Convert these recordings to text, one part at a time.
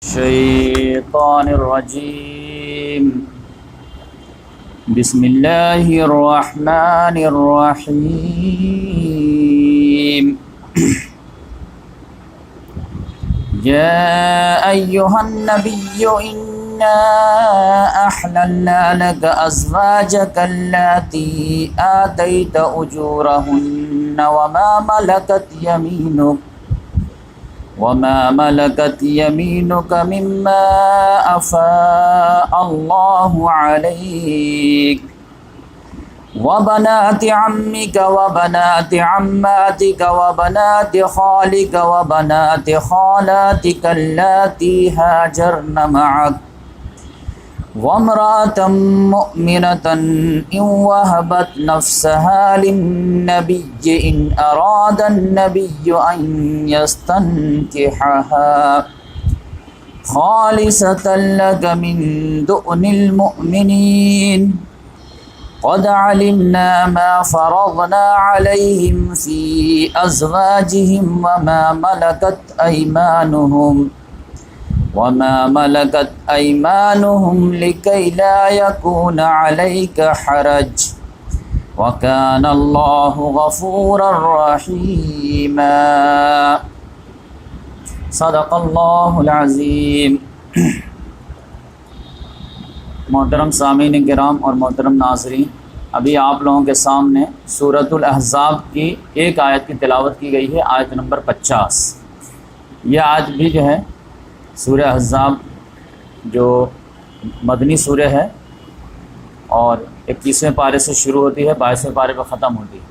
الشيطان الرجيم بسم الله الرحمن الرحيم يا أيها النبي إنا أحللنا لك أزواجك اللاتي آتيت أجورهن وما ملكت يمينك مما أفاء الله عليك وبنات عمك وبنات عماتك وبنات خالك وبنات خالاتك اللاتي هاجرن معك وامرأة مؤمنة إن وهبت نفسها للنبي إن أراد النبي أن يستنكحها خالصة لك من دون المؤمنين قد علمنا ما فرضنا عليهم في أزواجهم وما ملكت أيمانهم لكي لا يكون عليك حرج وكان الله غفورا رحيما صدق الله العظيم۔ محترم سامعین کرام اور محترم ناظرین، ابھی آپ لوگوں کے سامنے سورۃ الاحزاب کی ایک آیت کی تلاوت کی گئی ہے، آیت نمبر 50۔ یہ آیت بھی جو ہے سورہ احزاب جو مدنی سورہ ہے اور 21ویں پارے سے شروع ہوتی ہے، 22ویں پارے پر ختم ہوتی ہے۔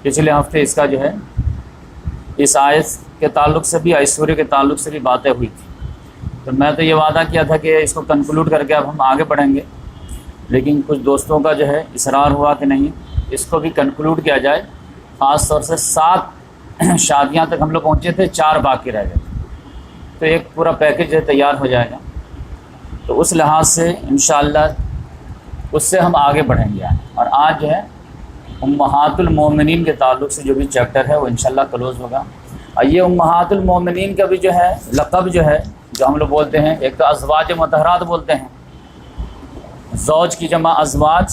پچھلے ہفتے اس کا جو ہے اس آیت کے تعلق سے بھی، اس سورہ کے تعلق سے بھی باتیں ہوئی تھی، تو میں تو یہ وعدہ کیا تھا کہ اس کو کنکلوڈ کر کے اب ہم آگے بڑھیں گے، لیکن کچھ دوستوں کا جو ہے اصرار ہوا کہ نہیں اس کو بھی کنکلوڈ کیا جائے۔ خاص طور سے 7 شادیاں تک ہم لوگ پہنچے تھے، 4 باقی رہ گئے، تو ایک پورا پیکج ہے تیار ہو جائے گا، تو اس لحاظ سے انشاءاللہ اس سے ہم آگے بڑھیں گے۔ اور آج جو ہے امہات المومنین کے تعلق سے جو بھی چیپٹر ہے وہ انشاءاللہ کلوز ہوگا۔ اور یہ امہات المومنین کا بھی جو ہے لقب جو ہے، جو ہم لوگ بولتے ہیں، ایک تو ازواج مطہرات بولتے ہیں، زوج کی جمع ازواج،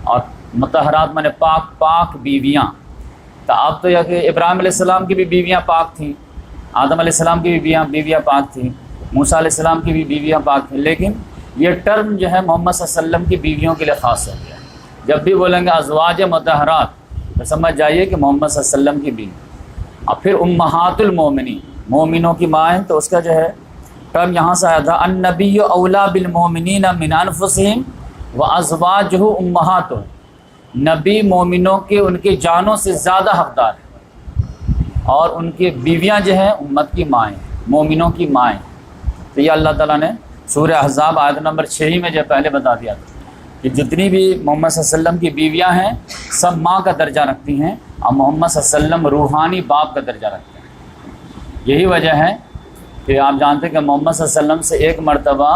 اور مطہرات مانے پاک بیویاں۔ تو اب تو یہ کہ ابراہیم علیہ السلام کی بھی بیویاں پاک تھیں، آدم علیہ السلام کی بھی بیویاں پاک تھیں، موسیٰ علیہ السلام کی بھی بیویاں پاک تھیں، لیکن یہ ٹرم جو ہے محمد صلی اللہ علیہ وسلم کی بیویوں کے لیے خاص ہو گیا۔ جب بھی بولیں گے ازواج مطہرات تو سمجھ جائیے کہ محمد صلی اللہ علیہ وسلم کی بیوی۔ اور پھر امہات المومنین، مومنوں کی مائیں، تو اس کا جو ہے ٹرم یہاں سے آیا تھا، النبی اولا بالمومنین من انفسہم وازواجہ امہاتہم، نبی مومنوں کے ان کی جانوں سے زیادہ حقدار ہے، اور ان کی بیویاں جو ہیں امت کی مائیں، مومنوں کی مائیں۔ تو یہ اللہ تعالیٰ نے سورہ احزاب آیت نمبر 6 میں جو پہلے بتا دیا تھا کہ جتنی بھی محمد صلی اللہ علیہ وسلم کی بیویاں ہیں سب ماں کا درجہ رکھتی ہیں، اور محمد صلی اللہ علیہ وسلم روحانی باپ کا درجہ رکھتے ہیں۔ یہی وجہ ہے کہ آپ جانتے ہیں کہ محمد صلی اللہ علیہ وسلم سے ایک مرتبہ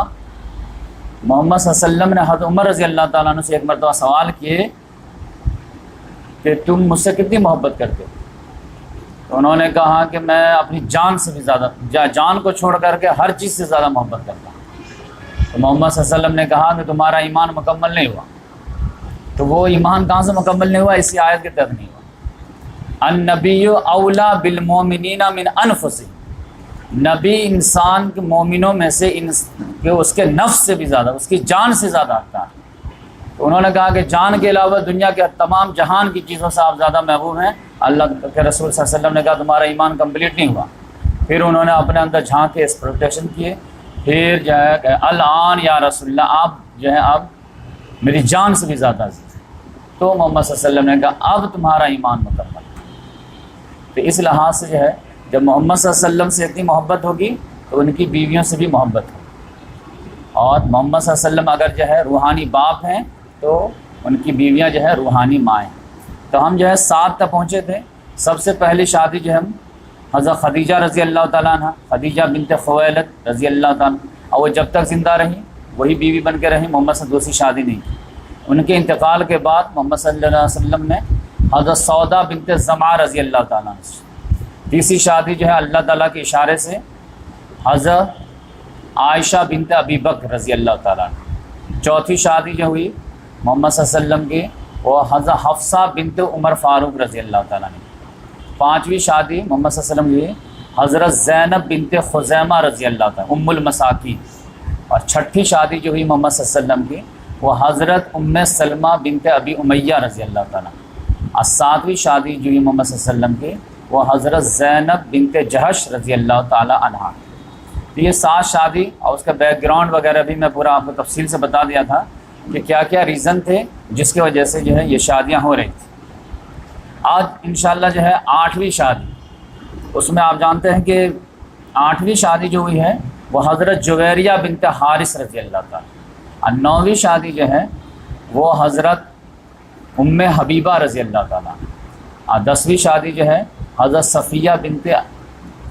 محمد صلی اللہ علیہ وسلم نے حضرت عمر رضی اللہ تعالیٰ عنہ سے ایک مرتبہ سوال کیے کہ تم مجھ سے کتنی محبت کرتے ہو؟ تو انہوں نے کہا کہ میں اپنی جان سے بھی زیادہ، جان کو چھوڑ کر کے ہر چیز سے زیادہ محبت کرتا ہوں۔ تو محمد صلی اللہ علیہ وسلم نے کہا کہ تمہارا ایمان مکمل نہیں ہوا۔ تو وہ ایمان کہاں سے مکمل نہیں ہوا؟ اسی آیت کے تحت نہیں ہوا۔ النبی اولا بالمومنین من انفسہم، نبی انسان کے مومنوں میں سے کہ اس کے نفس سے بھی زیادہ، اس کی جان سے زیادہ حقدار ہے۔ تو انہوں نے کہا کہ جان کے علاوہ دنیا کے تمام جہان کی چیزوں سے آپ زیادہ محبوب ہیں۔ اللہ کے رسول صلی اللہ علیہ وسلم نے کہا تمہارا ایمان کمپلیٹ نہیں ہوا۔ پھر انہوں نے اپنے اندر جھانک کے ایکسپیکٹیشن کیے، پھر جو ہے کہ الان یا رسول اللہ، آپ جو ہے اب میری جان سے بھی زیادہ عزیز ہے۔ تو محمد صلی اللہ علیہ وسلم نے کہا اب تمہارا ایمان مکمل ہے۔ تو اس لحاظ سے جو ہے جب محمد صلی اللہ علیہ وسلم سے اتنی محبت ہوگی تو ان کی بیویوں سے بھی محبت ہوگی، اور محمد صلی اللہ علیہ وسلم اگر جو ہے روحانی باپ ہیں تو ان کی بیویاں جو ہے روحانی مائیں۔ تو ہم جو ہے 7 تک پہنچے تھے۔ سب سے پہلی شادی جو ہم حضرت خدیجہ رضی اللہ تعالیٰ عنہ، خدیجہ بنت خویلد رضی اللہ تعالیٰ عنہ، اور وہ جب تک زندہ رہیں وہی بیوی بن کے رہیں، محمد سے دوسری شادی نہیں کی۔ ان کے انتقال کے بعد محمد صلی اللہ علیہ وسلم نے حضرت سودا بنت زمعہ رضی اللہ تعالیٰ عنہ، تیسری شادی جو ہے اللہ تعالیٰ کے اشارے سے حضرت عائشہ بنت ابی بکر رضی اللہ تعالیٰ عنہ۔ چوتھی شادی جو ہوئی محمد صلی اللہ علیہ وسلم کی وہ حضرت حفصہ بنت عمر فاروق رضی اللہ تعالیٰ عنہ۔ پانچویں شادی محمد صلی اللہ علیہ وسلم کی حضرت زینب بنت خزیمہ رضی اللہ تعالیٰ ام المساکین۔ اور چھٹی شادی جو ہوئی محمد صلی اللہ علیہ وسلم کی وہ حضرت ام سلمہ بنت ابی امیہ رضی اللہ تعالیٰ۔ اور ساتویں شادی جو ہوئی محمد صلی اللہ علیہ وسلم کی وہ حضرت زینب بنت جہش رضی اللہ تعالیٰ عنہ۔ تو یہ 7 شادی، اور اس کا بیک گراؤنڈ وغیرہ بھی میں پورا آپ کو تفصیل سے بتا دیا تھا کہ کیا کیا ریزن تھے جس کی وجہ سے جو ہے یہ شادیاں ہو رہی تھیں۔ آج انشاءاللہ جو ہے 8ویں شادی، اس میں آپ جانتے ہیں کہ 8ویں شادی جو ہوئی ہے وہ حضرت جویریہ بنت حارث رضی اللہ تعالیٰ۔ اور 9ویں شادی جو ہے وہ حضرت ام حبیبہ رضی اللہ تعالیٰ۔ اور 10ویں شادی جو ہے حضرت صفیہ بنت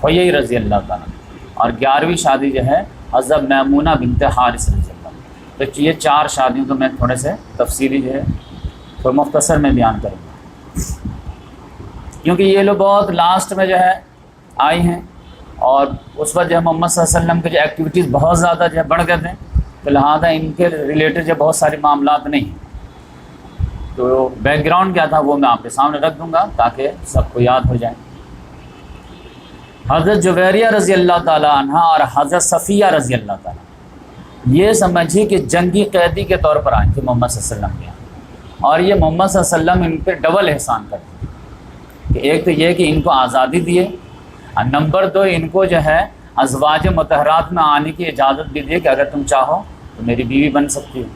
حیی رضی اللہ تعالیٰ۔ اور 11ویں شادی جو ہے حضرت میمونہ بنت حارث رضی اللہ تعالیٰ۔ تو یہ 4 شادیوں کو میں تھوڑے سے تفصیلی جو ہے تو مختصر میں بیان کروں گا، کیونکہ یہ لوگ بہت لاسٹ میں جو ہے آئی ہیں، اور اس وقت جو ہے محمد صلی اللہ علیہ وسلم کی جو ایکٹیویٹیز بہت زیادہ جو ہے بڑھ گئے تھے، تو لہٰذا ان کے ریلیٹڈ جو بہت سارے معاملات نہیں ہیں۔ تو بیک گراؤنڈ کیا تھا وہ میں آپ کے سامنے رکھ دوں گا تاکہ سب کو یاد ہو جائے۔ حضرت جویریہ رضی اللہ تعالیٰ عنہ اور حضرت صفیہ رضی اللہ تعالیٰ، یہ سمجھیے کہ جنگی قیدی کے طور پر آئی تھی محمد صلی اللہ علیہ وسلم کے یہاں، اور یہ محمد صلی اللہ علیہ وسلم ان پہ ڈبل احسان کرتے کہ ایک تو یہ کہ ان کو آزادی دیے، اور نمبر 2 ان کو جو ہے ازواج مطہرات میں آنے کی اجازت بھی دیے کہ اگر تم چاہو تو میری بیوی بن سکتی ہو۔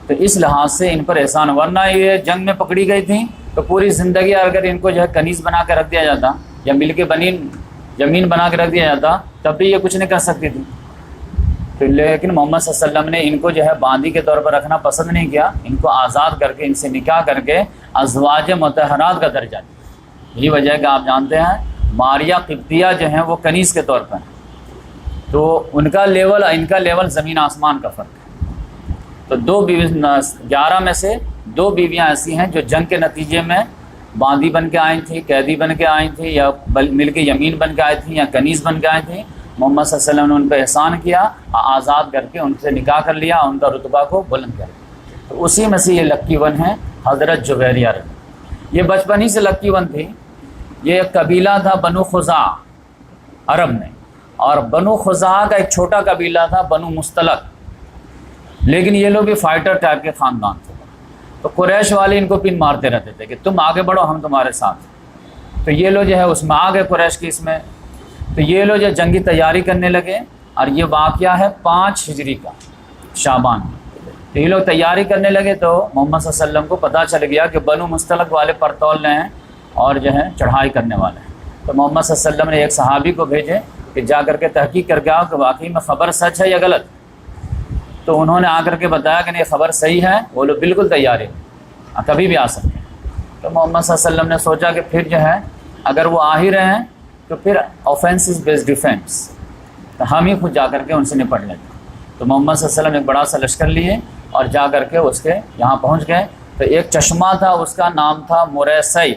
تو اس لحاظ سے ان پر احسان، ورنہ یہ جنگ میں پکڑی گئی تھیں تو پوری زندگی اگر ان کو جو ہے کنیز بنا کے رکھ دیا جاتا یا مل کے زمین بنا کے رکھ دیا جاتا تب بھی یہ کچھ نہیں کر سکتی تھی۔ تو لیکن محمد صلی اللہ علیہ وسلم نے ان کو جو ہے باندی کے طور پر رکھنا پسند نہیں کیا، ان کو آزاد کر کے ان سے نکاح کر کے ازواج مطہرات کا درجہ دیا۔ یہی وجہ ہے کہ آپ جانتے ہیں ماریہ قبطیہ جو ہیں وہ کنیز کے طور پر ہیں، تو ان کا لیول ان کا لیول زمین آسمان کا فرق ہے۔ تو 11 میں سے 2 بیویاں ایسی ہیں جو جنگ کے نتیجے میں باندی بن کے آئی تھیں، قیدی بن کے آئی تھیں، یا مل کے یمین بن کے آئی تھیں، یا کنیز بن کے آئی تھیں۔ محمد صلی اللہ علیہ وسلم نے ان پہ احسان کیا، آزاد کر کے ان سے نکاح کر لیا، ان کا رتبہ کو بلند کر لیا۔ تو اسی میں سے یہ لکی ون ہے حضرت جویریہ رضی۔ یہ بچپن ہی سے لکی ون تھی۔ یہ ایک قبیلہ تھا بنو خزاع عرب میں، اور بنو خزاع کا ایک چھوٹا قبیلہ تھا بنو مستلق، لیکن یہ لوگ بھی فائٹر ٹائپ کے خاندان تھے۔ تو قریش والے ان کو پن مارتے رہتے تھے کہ تم آگے بڑھو ہم تمہارے ساتھ۔ تو یہ لوگ جو ہے اس میں آ گئے قریش کی اس میں، تو یہ لوگ جو جنگی تیاری کرنے لگے، اور یہ واقعہ ہے 5 ہجری کا شعبان۔ تو یہ لوگ تیاری کرنے لگے تو محمد صلی اللہ علیہ وسلم کو پتہ چل گیا کہ بنو مستلق والے پرتول رہے ہیں اور جو ہے چڑھائی کرنے والے ہیں۔ تو محمد صلی اللہ علیہ وسلم نے ایک صحابی کو بھیجے کہ جا کر کے تحقیق کر کے آؤ کہ واقعی میں خبر سچ ہے یا غلط۔ تو انہوں نے آ کر کے بتایا کہ نہیں خبر صحیح ہے، وہ لوگ بالکل تیار ہیں، کبھی بھی آ سکتے ہیں۔ تو محمد صلی اللہ علیہ وسلم نے سوچا کہ پھر جو ہے اگر وہ آ ہی رہے ہیں تو پھر آفینس از بیس ڈیفینس، تو ہم ہی خود جا کر کے ان سے نپٹ لیتے ہیں۔ تو محمد صلی اللہ علیہ وسلم نے ایک بڑا سا لشکر لیے اور جا کر کے اس کے یہاں پہنچ گئے۔ تو ایک چشمہ تھا، اس کا نام تھا مریسی۔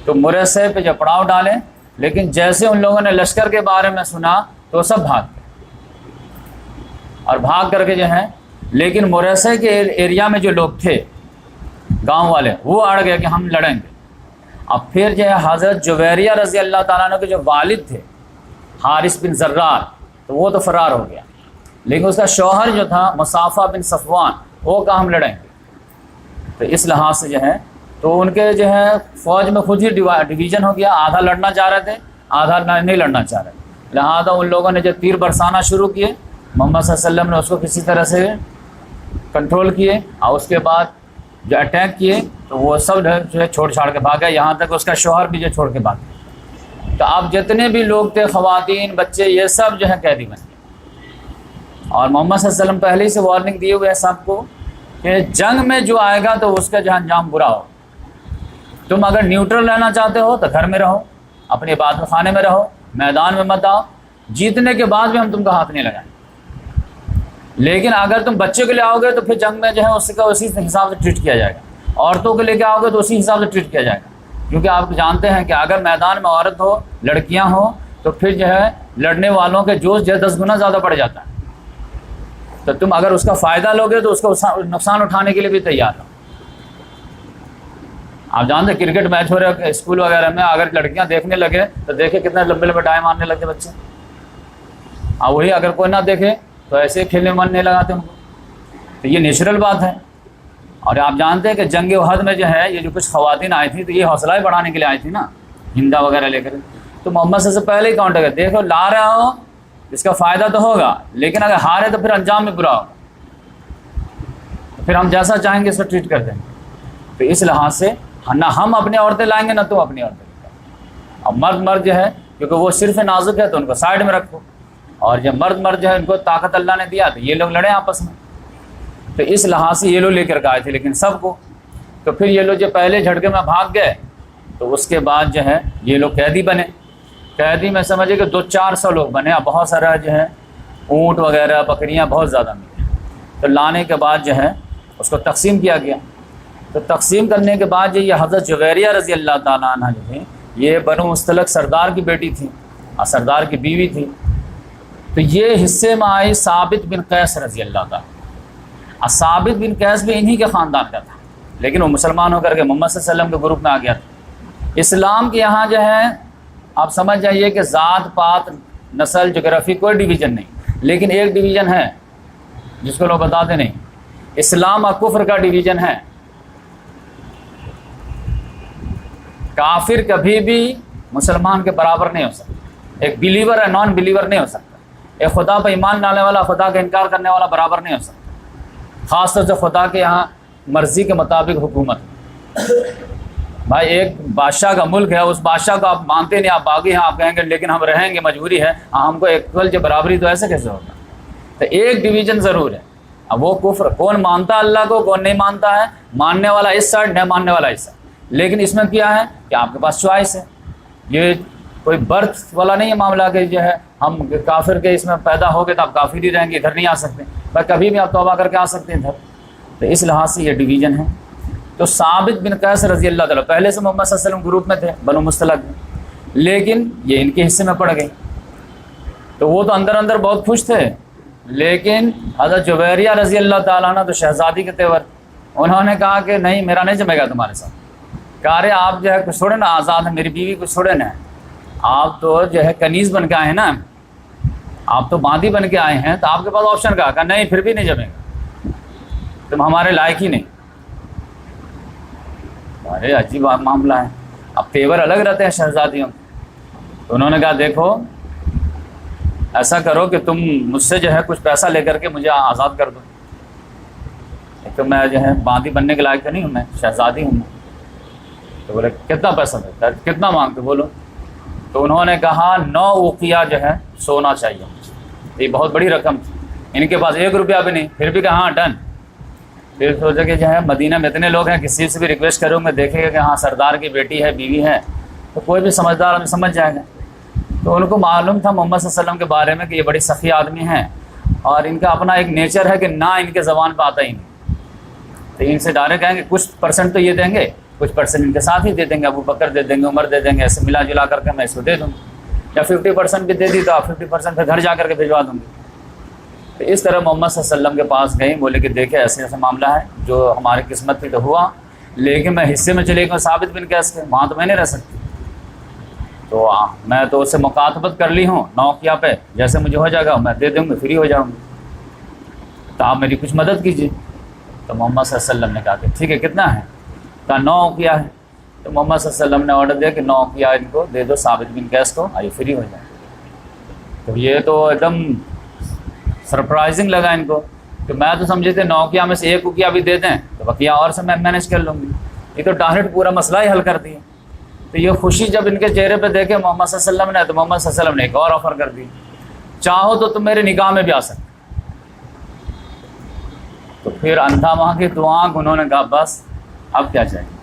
تو مریسی پہ جو پڑاؤ ڈالے، لیکن جیسے ان لوگوں نے لشکر کے بارے میں سنا تو سب بھاگ گئے، اور بھاگ کر کے جو ہے، لیکن مریسی کے ایریا میں جو لوگ تھے گاؤں والے وہ اڑ گئے کہ ہم لڑیں گے۔ اب پھر جو ہے حضرت جویریہ رضی اللہ تعالیٰ عنہ کے جو والد تھے حارث بن زرار، تو وہ تو فرار ہو گیا، لیکن اس کا شوہر جو تھا مصافہ بن صفوان وہ کہا ہم لڑیں گے۔ تو اس لحاظ سے جو ہے تو ان کے جو ہے فوج میں خود ہی ڈویژن ہو گیا، آدھا لڑنا چاہ رہے تھے، آدھا نہیں لڑنا چاہ رہے تھے۔ لہٰذا ان لوگوں نے جو تیر برسانا شروع کیے، محمد صلی اللہ علیہ وسلم نے اس کو کسی طرح سے کنٹرول کیے، اور اس کے بعد جو اٹیک کیے تو وہ سب جو ہے چھوڑ چھاڑ کے بھاگا، یہاں تک اس کا شوہر بھی جو چھوڑ کے بھاگ گیا۔ تو اب جتنے بھی لوگ تھے، خواتین، بچے، یہ سب جو ہے قیدی بن گئے۔ اور محمد صلی اللہ علیہ وسلم پہلے ہی سے وارننگ دیے ہوئے ہیں سب کو کہ جنگ میں جو آئے گا تو اس کا جو انجام برا ہو۔ تم اگر نیوٹرل رہنا چاہتے ہو تو گھر میں رہو، اپنے عبادت خانے میں رہو، میدان میں مت آؤ، جیتنے کے بعد بھی ہم تم کا ہاتھ نہیں لگائیں۔ لیکن اگر تم بچے کے لیے آؤ گے تو پھر جنگ میں جو ہے اس کا اسی حساب سے ٹریٹ کیا جائے گا، عورتوں کو لے کے آؤ گے تو اسی حساب سے ٹریٹ کیا جائے گا، کیونکہ آپ جانتے ہیں کہ اگر میدان میں عورت ہو، لڑکیاں ہوں، تو پھر جو ہے لڑنے والوں کے جوش جو 10 گنا زیادہ بڑھ جاتا ہے. تو تم اگر اس کا فائدہ لوگے تو اس کو نقصان اٹھانے کے لیے بھی تیار ہو. آپ جانتے ہیں کرکٹ میچ ہو رہے اسکول وغیرہ میں، اگر لڑکیاں دیکھنے لگے تو دیکھے کتنے لمبے لمبے ٹائم مارنے لگتے بچے. اور وہی اگر کوئی نہ دیکھے تو ایسے کھیلنے من نہیں لگاتے ان کو. تو یہ نیچرل بات ہے. اور آپ جانتے ہیں کہ جنگ احد میں جو ہے یہ جو کچھ خواتین آئی تھیں تو یہ حوصلہ ہی بڑھانے کے لیے آئی تھی نا، ہندا وغیرہ لے کر. تو محمد سے پہلے ہی کاؤنٹر کر دیکھو لا رہا ہو اس کا فائدہ تو ہوگا، لیکن اگر ہارے تو پھر انجام میں برا ہوگا. تو پھر ہم جیسا چاہیں گے اس کو ٹریٹ کر دیں گے. تو اس لحاظ سے نہ ہم اپنی عورتیں لائیں گے نہ تم اپنی عورتیں. اب مرد جو ہے کیونکہ وہ صرف نازک ہے تو ان کو سائڈ میں رکھو، اور جب مرد جو ہے ان کو طاقت اللہ نے دیا تو یہ لوگ لڑیں آپس میں. تو اس لحاظ سے یہ لوگ لے کر کے آئے تھے لیکن سب کو. تو پھر یہ لوگ جو پہلے جھٹکے میں بھاگ گئے تو اس کے بعد جو ہے یہ لوگ قیدی بنے. قیدی میں سمجھے کہ 200-400 لوگ بنے. اب بہت سارا جو ہے اونٹ وغیرہ بکریاں بہت زیادہ ملیں. تو لانے کے بعد جو ہے اس کو تقسیم کیا گیا. تو تقسیم کرنے کے بعد یہ حضرت جویریہ رضی اللہ تعالیٰ عنہ جو تھی یہ بنو مستلق سردار کی بیٹی تھی اور سردار کی بیوی تھی. تو یہ حصے میں آئی ثابت بن قیس رضی اللہ تعالیٰ. اور ثابت بن قیس بھی انہی کے خاندان کا تھا، لیکن وہ مسلمان ہو کر کے محمد صلی اللہ علیہ وسلم کے گروپ میں آ گیا تھا. اسلام کے یہاں جو ہے آپ سمجھ جائیے کہ ذات پات نسل جغرافی کوئی ڈویژن نہیں، لیکن ایک ڈویژن ہے جس کو لوگ بتاتے نہیں. اسلام اور کفر کا ڈویژن ہے. کافر کبھی بھی مسلمان کے برابر نہیں ہو سکتا. ایک بلیور ہے نان بلیور نہیں ہو سکتا. ایک خدا پہ ایمان لانے والا خدا کا انکار کرنے والا برابر نہیں ہو سکتا. خاص طور سے خدا کے یہاں مرضی کے مطابق حکومت. بھائی ایک بادشاہ کا ملک ہے، اس بادشاہ کو آپ مانتے نہیں، آپ باغی ہیں، آپ کہیں گے لیکن ہم رہیں گے مجبوری ہے، ہم کو ایکول جو برابری تو ایسے کیسے ہوگا. تو ایک ڈویژن ضرور ہے. اب وہ کفر کون مانتا اللہ کو کون نہیں مانتا ہے، ماننے والا اس سائڈ نہیں ماننے والا اس سائڈ. لیکن اس میں کیا ہے کہ آپ کے پاس چوائس ہے. یہ کوئی برتھ والا نہیں ہے معاملہ کہ جو ہے ہم کافر کے اس میں پیدا ہو گئے تو آپ کافر ہی رہیں گے، ادھر نہیں آ سکتے. بھائی کبھی بھی آپ توبہ کر کے آ سکتے ہیں ادھر. تو اس لحاظ سے یہ ڈویژن ہے. تو ثابت بن قیس رضی اللہ تعالیٰ پہلے سے محمد صلی اللہ علیہ وسلم گروپ میں تھے بنو مستلق میں، لیکن یہ ان کے حصے میں پڑ گئی. تو وہ تو اندر اندر بہت خوش تھے، لیکن حضرت جویریہ رضی اللہ تعالیٰ عنہ تو شہزادی کے تیور، انہوں نے کہا کہ نہیں میرا نہیں جمے گا تمہارے ساتھ. کہا رہے آپ جو ہے کچھ چھوڑے نا، آزاد ہے میری بیوی کچھ چھوڑے نا، آپ تو جو ہے کنیز بن کے آئے ہیں نا، آپ تو باندی بن کے آئے ہیں، تو آپ کے پاس آپشن کہا نہیں پھر بھی نہیں جمے گا، تم ہمارے لائق ہی نہیں. ارے عجیب معاملہ ہے. اب تیور الگ رہتے ہیں شہزادیوں. تو انہوں نے کہا دیکھو ایسا کرو کہ تم مجھ سے جو ہے کچھ پیسہ لے کر کے مجھے آزاد کر دو. ایک تو میں جو ہے باندی بننے کے لائق تو نہیں ہوں، میں شہزادی ہوں. تو بولے کتنا پیسہ دیتا ہے، کتنا مانگتے بولو. تو انہوں نے کہا 9 اوقیہ جو ہے سونا چاہیے. یہ بہت بڑی رقم تھی، ان کے پاس 1 روپیہ بھی نہیں. پھر بھی کہا ہاں ڈن. پھر سوچا کہ جو ہے مدینہ میں اتنے لوگ ہیں کسی سے بھی ریکویسٹ کروں گے دیکھے گا کہ ہاں سردار کی بیٹی ہے بیوی ہے تو کوئی بھی سمجھدار ہمیں سمجھ جائے گا. تو ان کو معلوم تھا محمد صلی اللہ علیہ وسلم کے بارے میں کہ یہ بڑی سخی آدمی ہیں اور ان کا اپنا ایک نیچر ہے کہ نہ ان کے زبان پہ آتا ہی نہیں. تو ان سے ڈائریکٹ کہیں گے کچھ پرسنٹ تو یہ دیں گے، کچھ پرسنٹ ان کے ساتھ ہی دے دیں گے، ابو بکر دے دیں گے، عمر دے دیں گے، ایسے ملا جلا کر کے میں اس کو دے دوں گا. یا 50% بھی دے دی تو آپ 50% پھر گھر جا کر کے بھجوا دوں گی. تو اس طرح محمد صلی اللہ علیہ وسلم کے پاس گئیں، بولے کہ دیکھے ایسے ایسا معاملہ ہے، جو ہماری قسمت تھی تو ہوا، لیکن میں حصے میں چلے گا ثابت بن قیس کے، وہاں تو میں نہیں رہ سکتی. تو میں تو اس سے مکاتبت کر لی ہوں 9 اوقیہ پہ، جیسے مجھے ہو جائے گا میں دے دوں گی، فری ہو جاؤں گی. تو آپ میری کچھ مدد کیجیے. تو محمد صلی اللہ علیہ وسلم نے کہا کہ ٹھیک ہے کتنا ہے؟ کہا 9 اوقیہ ہے. تو محمد صلی اللہ علیہ وسلم نے آرڈر دیا کہ 9 اوقیہ ان کو دے دو ثابت بن قیس کو، آئیے فری ہو جائے. تو یہ تو ایک دم سرپرائزنگ لگا ان کو کہ میں تو سمجھے تھے 9 اوقیہ میں سے 1 اوقیہ بھی دے دیں تو بقیہ اور سے میں مینیج کر لوں گی. یہ تو ڈائریکٹ پورا مسئلہ ہی حل کر دیا. تو یہ خوشی جب ان کے چہرے پہ دیکھے محمد صلی اللہ علیہ وسلم نے تو محمد صلی اللہ علیہ وسلم نے ایک اور آفر کر دی، چاہو تو تم میرے نکاح میں بھی آ سکتے. تو پھر اندھا وہاں کی دعا انہوں نے کہا بس اب کیا چاہیے،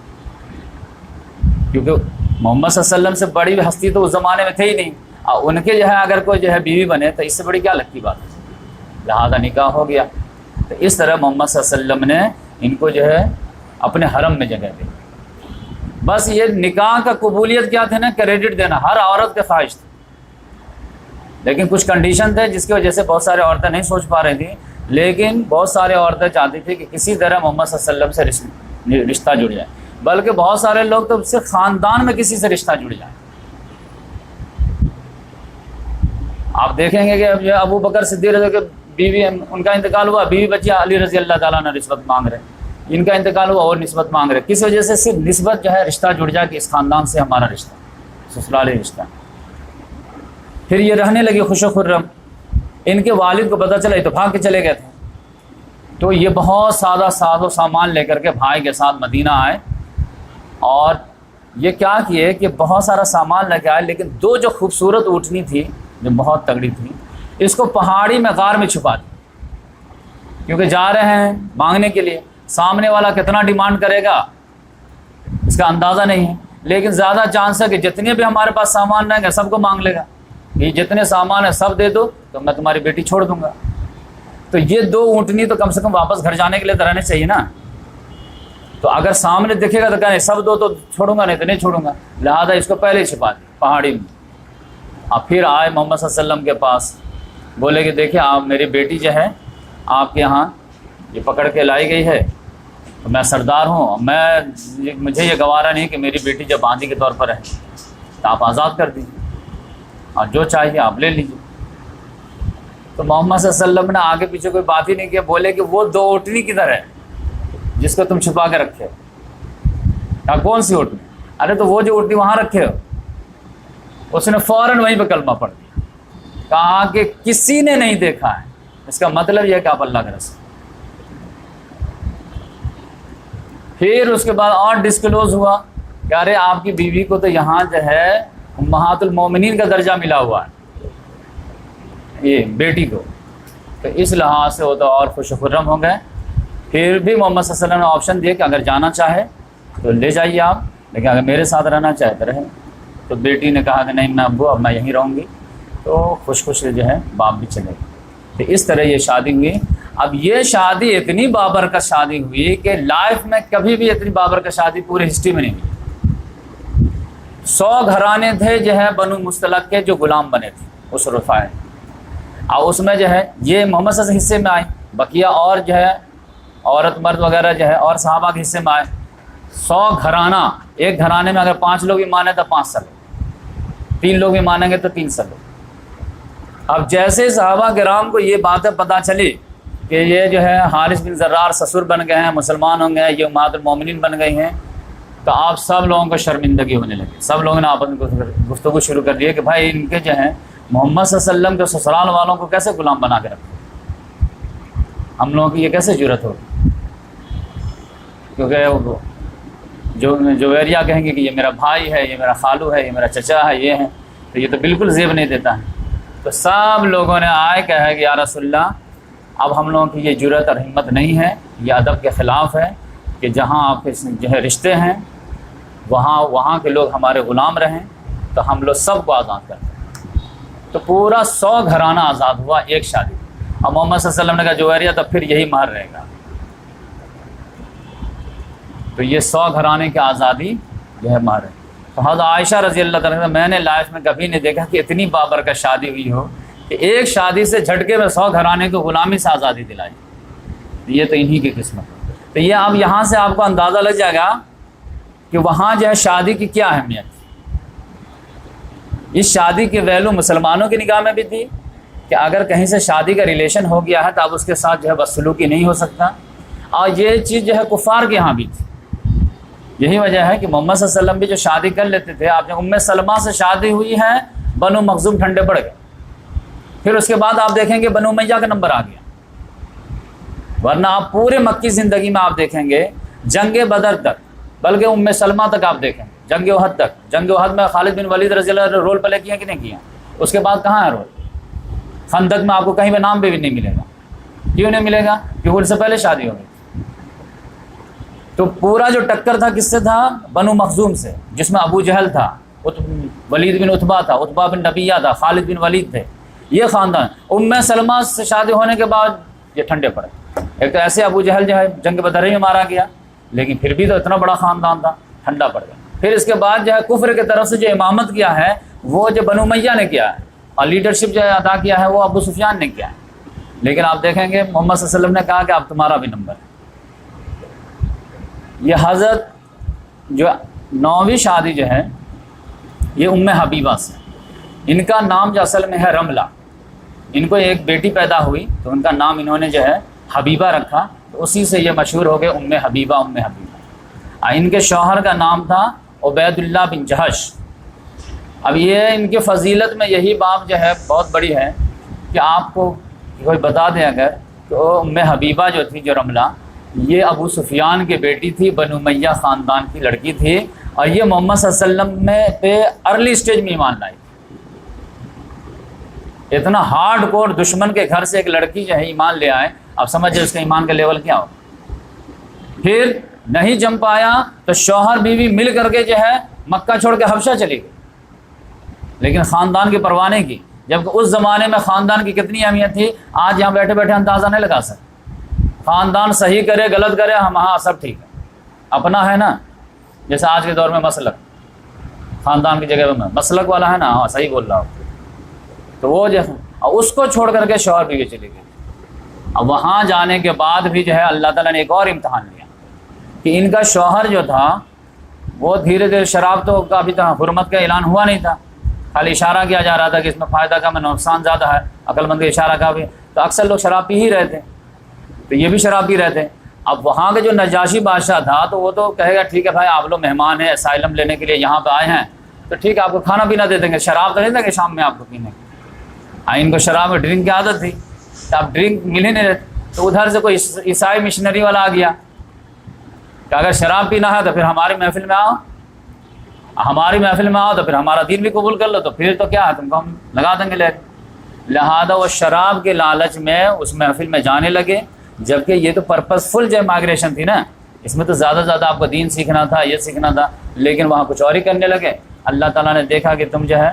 کیونکہ محمد صلی اللہ علیہ وسلم سے بڑی ہستی تو اس زمانے میں تھے ہی نہیں، اور ان کے جو ہے اگر کوئی جو ہے بیوی بنے تو اس سے بڑی کیا لگتی بات ہے. لہذا نکاح ہو گیا. تو اس طرح محمد صلی اللہ علیہ وسلم نے ان کو جو ہے اپنے حرم میں جگہ دی. بس یہ نکاح کا قبولیت کیا تھے نا، کریڈٹ دینا ہر عورت کے خواہش تھی. لیکن کچھ کنڈیشن تھے جس کی وجہ سے بہت سارے عورتیں نہیں سوچ پا رہی تھیں، لیکن بہت سارے عورتیں چاہتی تھیں کہ کسی طرح محمد صلی اللہ علیہ وسلم سے رشتہ جڑ جائے، بلکہ بہت سارے لوگ تو صرف خاندان میں کسی سے رشتہ جڑ جائے۔ آپ دیکھیں گے کہ اب جو ابو بکر صدیق رضی اللہ عنہ کی بیوی، ان کا انتقال ہوا، بیوی بچی علی رضی اللہ تعالیٰ نے نسبت مانگ رہے، ان کا انتقال ہوا اور نسبت مانگ رہے، کس وجہ سے؟ صرف نسبت جو ہے رشتہ جڑ جائے کہ اس خاندان سے ہمارا رشتہ، سسرالی رشتہ۔ پھر یہ رہنے لگی خوش و خرم۔ ان کے والد کو پتہ چلا، یہ تو بھاگ کے چلے گئے تھے، تو یہ بہت ساز و سامان لے کر کے بھائی کے ساتھ مدینہ آئے، اور یہ کیا کیے کہ بہت سارا سامان لے کے آئے، لیکن دو جو خوبصورت اونٹنی تھی جو بہت تگڑی تھی، اس کو پہاڑی میں غار میں چھپا دی، کیونکہ جا رہے ہیں مانگنے کے لیے، سامنے والا کتنا ڈیمانڈ کرے گا اس کا اندازہ نہیں ہے، لیکن زیادہ چانس ہے کہ جتنے بھی ہمارے پاس سامان رہیں گے سب کو مانگ لے گا، یہ جتنے سامان ہیں سب دے دو تو میں تمہاری بیٹی چھوڑ دوں گا۔ تو یہ دو اونٹنی تو کم سے کم واپس گھر جانے کے لیے تو رہنے چاہیے نا، تو اگر سامنے دکھے گا تو کہنے سب دو تو چھوڑوں گا، نہیں تو نہیں چھوڑوں گا، لہذا اس کو پہلے ہی چھپا دی پہاڑی میں۔ اب پھر آئے محمد صلی اللہ علیہ وسلم کے پاس، بولے کہ دیکھیں آپ، میری بیٹی جو ہے آپ کے یہاں یہ پکڑ کے لائی گئی ہے، تو میں سردار ہوں، مجھے یہ گوارا نہیں کہ میری بیٹی جب باندھی کے طور پر ہے، تو آپ آزاد کر دیجیے اور جو چاہیے آپ لے لیجیے۔ تو محمد صلی اللہ علیہ وسلم نے آگے پیچھے کوئی بات ہی نہیں کیا، بولے کہ وہ دو اونٹنی کدھر ہے جس کو تم چھپا کے رکھے؟ کہا کون سی اونٹنی؟ ارے تو وہ جو اونٹنی وہاں رکھے ہو۔ اس نے فوراً وہیں پہ کلمہ پڑھ دیا، کہا کہ کسی نے نہیں دیکھا ہے، اس کا مطلب یہ ہے کہ آپ اللہ کے رسول۔ پھر اس کے بعد اور ڈسکلوز ہوا کہ ارے آپ کی بیوی کو تو یہاں جو ہے امہات المومنین کا درجہ ملا ہوا ہے، یہ بیٹی کو، تو اس لحاظ سے وہ تو اور خوش و خرم ہو گئے۔ پھر بھی محمد صلی اللہ علیہ وسلم نے آپشن دیا کہ اگر جانا چاہے تو لے جائیے آپ، لیکن اگر میرے ساتھ رہنا چاہے تو رہیں۔ تو بیٹی نے کہا کہ نہیں میں ابو اب میں یہیں رہوں گی، تو خوش خوش جو ہے باپ بھی چلے گئے۔ تو اس طرح یہ شادی ہوئی۔ اب یہ شادی اتنی بابرکت شادی ہوئی کہ لائف میں کبھی بھی اتنی بابرکت شادی پوری ہسٹری میں نہیں ہوئی۔ 100 گھرانے تھے جو ہے بنو مستلق کے جو غلام بنے تھے اس رفائے، اور اس میں جو ہے یہ محمد صلی اللہ علیہ وسلم حصے میں آئے، بقیہ اور جو ہے عورت مرد وغیرہ جو ہے اور صحابہ کے حصے میں آئے۔ 100 گھرانہ، ایک گھرانے میں اگر 5 لوگ بھی مانے تو 5 سال، 3 لوگ بھی مانیں گے تو 3 سال۔ اب جیسے صحابہ کرام کو یہ باتیں پتہ چلی کہ یہ جو ہے حارث بن زرار سسر بن گئے ہیں، مسلمان ہوں گے، یہ امہات المومنین بن گئی ہیں، تو آپ سب لوگوں کو شرمندگی ہونے لگی۔ سب لوگوں نے آپس میں گفتگو شروع کر دی کہ بھائی ان کے جو ہیں محمد صلی اللہ علیہ وسلم کے سسرال والوں کو کیسے غلام بنا کے رکھتے، ہم لوگوں کی یہ کیسے جرت ہوگی؟ کیونکہ جو ویریا کہیں گے کہ یہ میرا بھائی ہے، یہ میرا خالو ہے، یہ میرا چچا ہے، یہ ہے، تو یہ تو بالکل زیب نہیں دیتا ہے۔ تو سب لوگوں نے آئے کہا کہ یا رسول اللہ اب ہم لوگوں کی یہ جرت اور ہمت نہیں ہے، یہ ادب کے خلاف ہے کہ جہاں آپ کے جو ہے رشتے ہیں وہاں کے لوگ ہمارے غلام رہیں، تو ہم لوگ سب کو آزاد کرتے ہیں۔ تو پورا 100 گھرانہ آزاد ہوا ایک شادی۔ اور محمد صلی اللہ علیہ وسلم نے کہا جویریہ تو پھر یہی مہر رہے گا۔ تو یہ 100 گھرانے کی آزادی جو ہے مہر ہے۔ تو حضرت عائشہ رضی اللہ تعالیٰ عنہ، میں نے لائف میں کبھی نہیں دیکھا کہ اتنی بابرکت شادی ہوئی ہو کہ ایک شادی سے جھٹکے میں 100 گھرانے کو غلامی سے آزادی دلائی۔ یہ تو انہی کی قسمت ہے۔ تو یہ اب یہاں سے آپ کو اندازہ لگ جائے گا کہ وہاں جو ہے شادی کی کیا اہمیت تھی۔ اس شادی کی ویلو مسلمانوں کی نگاہ میں بھی تھی کہ اگر کہیں سے شادی کا ریلیشن ہو گیا ہے تو اب اس کے ساتھ جو ہے بدسلوکی نہیں ہو سکتا، اور یہ چیز جو ہے کفار کے یہاں بھی تھی۔ یہی وجہ ہے کہ محمد صلی اللہ علیہ وسلم بھی جو شادی کر لیتے تھے، آپ جب ام سلمہ سے شادی ہوئی ہے بنو مخزوم ٹھنڈے پڑ گئے، پھر اس کے بعد آپ دیکھیں گے بنو امیہ کا نمبر آ گیا، ورنہ آپ پورے مکی زندگی میں آپ دیکھیں گے جنگ بدر تک، بلکہ ام سلمہ تک آپ دیکھیں، جنگ احد تک، جنگ احد میں خالد بن ولید رضی اللہ عنہ رول پلے کیا کہ نہیں کیا؟ اس کے بعد کہاں ہے رول؟ خندق میں آپ کو کہیں بھی نام بھی نہیں ملے گا۔ کیوں نہیں ملے گا؟ کیونکہ ان سے پہلے شادی ہو گئی۔ تو پورا جو ٹکر تھا کس سے تھا؟ بنو مخزوم سے، جس میں ابو جہل تھا، ولید بن عتبہ تھا، عتبہ بن ربیعہ تھا، خالد بن ولید تھے، یہ خاندان۔ ام سلمہ سے شادی ہونے کے بعد یہ ٹھنڈے پڑے۔ ایک تو ایسے ابو جہل جو ہے جنگ بدر میں مارا گیا، لیکن پھر بھی تو اتنا بڑا خاندان تھا، ٹھنڈا پڑ گیا۔ پھر اس کے بعد جو ہے کفر کی طرف سے جو امامت کیا ہے وہ جو بنو امیہ نے کیا ہے، اور لیڈرشپ جو ہے ادا کیا ہے وہ ابو سفیان نے کیا ہے. لیکن آپ دیکھیں گے محمد صلی اللہ علیہ وسلم نے کہا کہ اب تمہارا بھی نمبر ہے. یہ حضرت جو 9ویں شادی جو ہے یہ ام حبیبہ سے. ان کا نام جو اصل میں ہے رملہ. ان کو ایک بیٹی پیدا ہوئی تو ان کا نام انہوں نے جو ہے حبیبہ رکھا, تو اسی سے یہ مشہور ہو گئے ام حبیبہ ام حبیبہ. ان کے شوہر کا نام تھا عبید اللہ بن جہش. اب یہ ان کی فضیلت میں یہی بات جو ہے بہت بڑی ہے کہ آپ کو کوئی بتا دیں اگر کہ ام حبیبہ جو تھی جو رملہ, یہ ابو سفیان کی بیٹی تھی, بنو امیہ خاندان کی لڑکی تھی, اور یہ محمد صلی اللہ علیہ وسلم میں پہ ارلی سٹیج میں ایمان لائی. اتنا ہارڈ کور دشمن کے گھر سے ایک لڑکی جو ہے ایمان لے آئے, آپ سمجھے اس کے ایمان کا لیول کیا ہو. پھر نہیں جم پایا تو شوہر بیوی مل کر کے جو ہے مکہ چھوڑ کے حبشہ چلی گئی, لیکن خاندان کی پرواہ نہیں کی. جبکہ اس زمانے میں خاندان کی کتنی اہمیت تھی, آج یہاں بیٹھے بیٹھے اندازہ نہیں لگا سکتے. خاندان صحیح کرے غلط کرے ہم ہاں سب ٹھیک ہے, اپنا ہے نا. جیسے آج کے دور میں مسلک, خاندان کی جگہ میں مسلک والا ہے نا, ہاں صحیح بول رہا ہوں, تو وہ جو اس کو چھوڑ کر کے شوہر بیوی چلی گئی. اب وہاں جانے کے بعد بھی جو ہے اللہ تعالیٰ نے ایک اور امتحان لیا کہ ان کا شوہر جو تھا وہ دھیرے دھیرے, شراب تو کا ابھی تک حرمت کا اعلان ہوا نہیں تھا, خالی اشارہ کیا جا رہا تھا کہ اس میں فائدہ کم ہے نقصان زیادہ ہے, عقل مند کا اشارہ کا بھی, تو اکثر لوگ شراب پی ہی رہے تھے, تو یہ بھی شراب پی رہے تھے. اب وہاں کے جو نجاشی بادشاہ تھا تو وہ تو کہے گا ٹھیک ہے بھائی آپ لوگ مہمان ہیں اسائلم لینے کے لیے یہاں پہ آئے ہیں, تو ٹھیک ہے آپ کو کھانا پینا دے دیں گے, شراب تو نہیں دیں گے شام میں آپ کو پینے. ان کو شراب میں ڈرنک کی عادت تھی, تو اب ڈرنک مل ہی نہیں رہتے, تو ادھر سے کوئی عیسائی مشنری والا آ گیا کہ اگر شراب پینا ہے تو پھر ہماری محفل میں آؤ, ہماری محفل میں آؤ تو پھر ہمارا دین بھی قبول کر لو, تو پھر تو کیا ہے تم کو ہم لگا دیں گے. لہذا وہ شراب کے لالچ میں اس محفل میں جانے لگے, جبکہ یہ تو پرپز فل جو مائگریشن تھی نا, اس میں تو زیادہ سے زیادہ آپ کو دین سیکھنا تھا, یہ سیکھنا تھا, لیکن وہاں کچھ اور ہی کرنے لگے. اللہ تعالیٰ نے دیکھا کہ تم جو ہے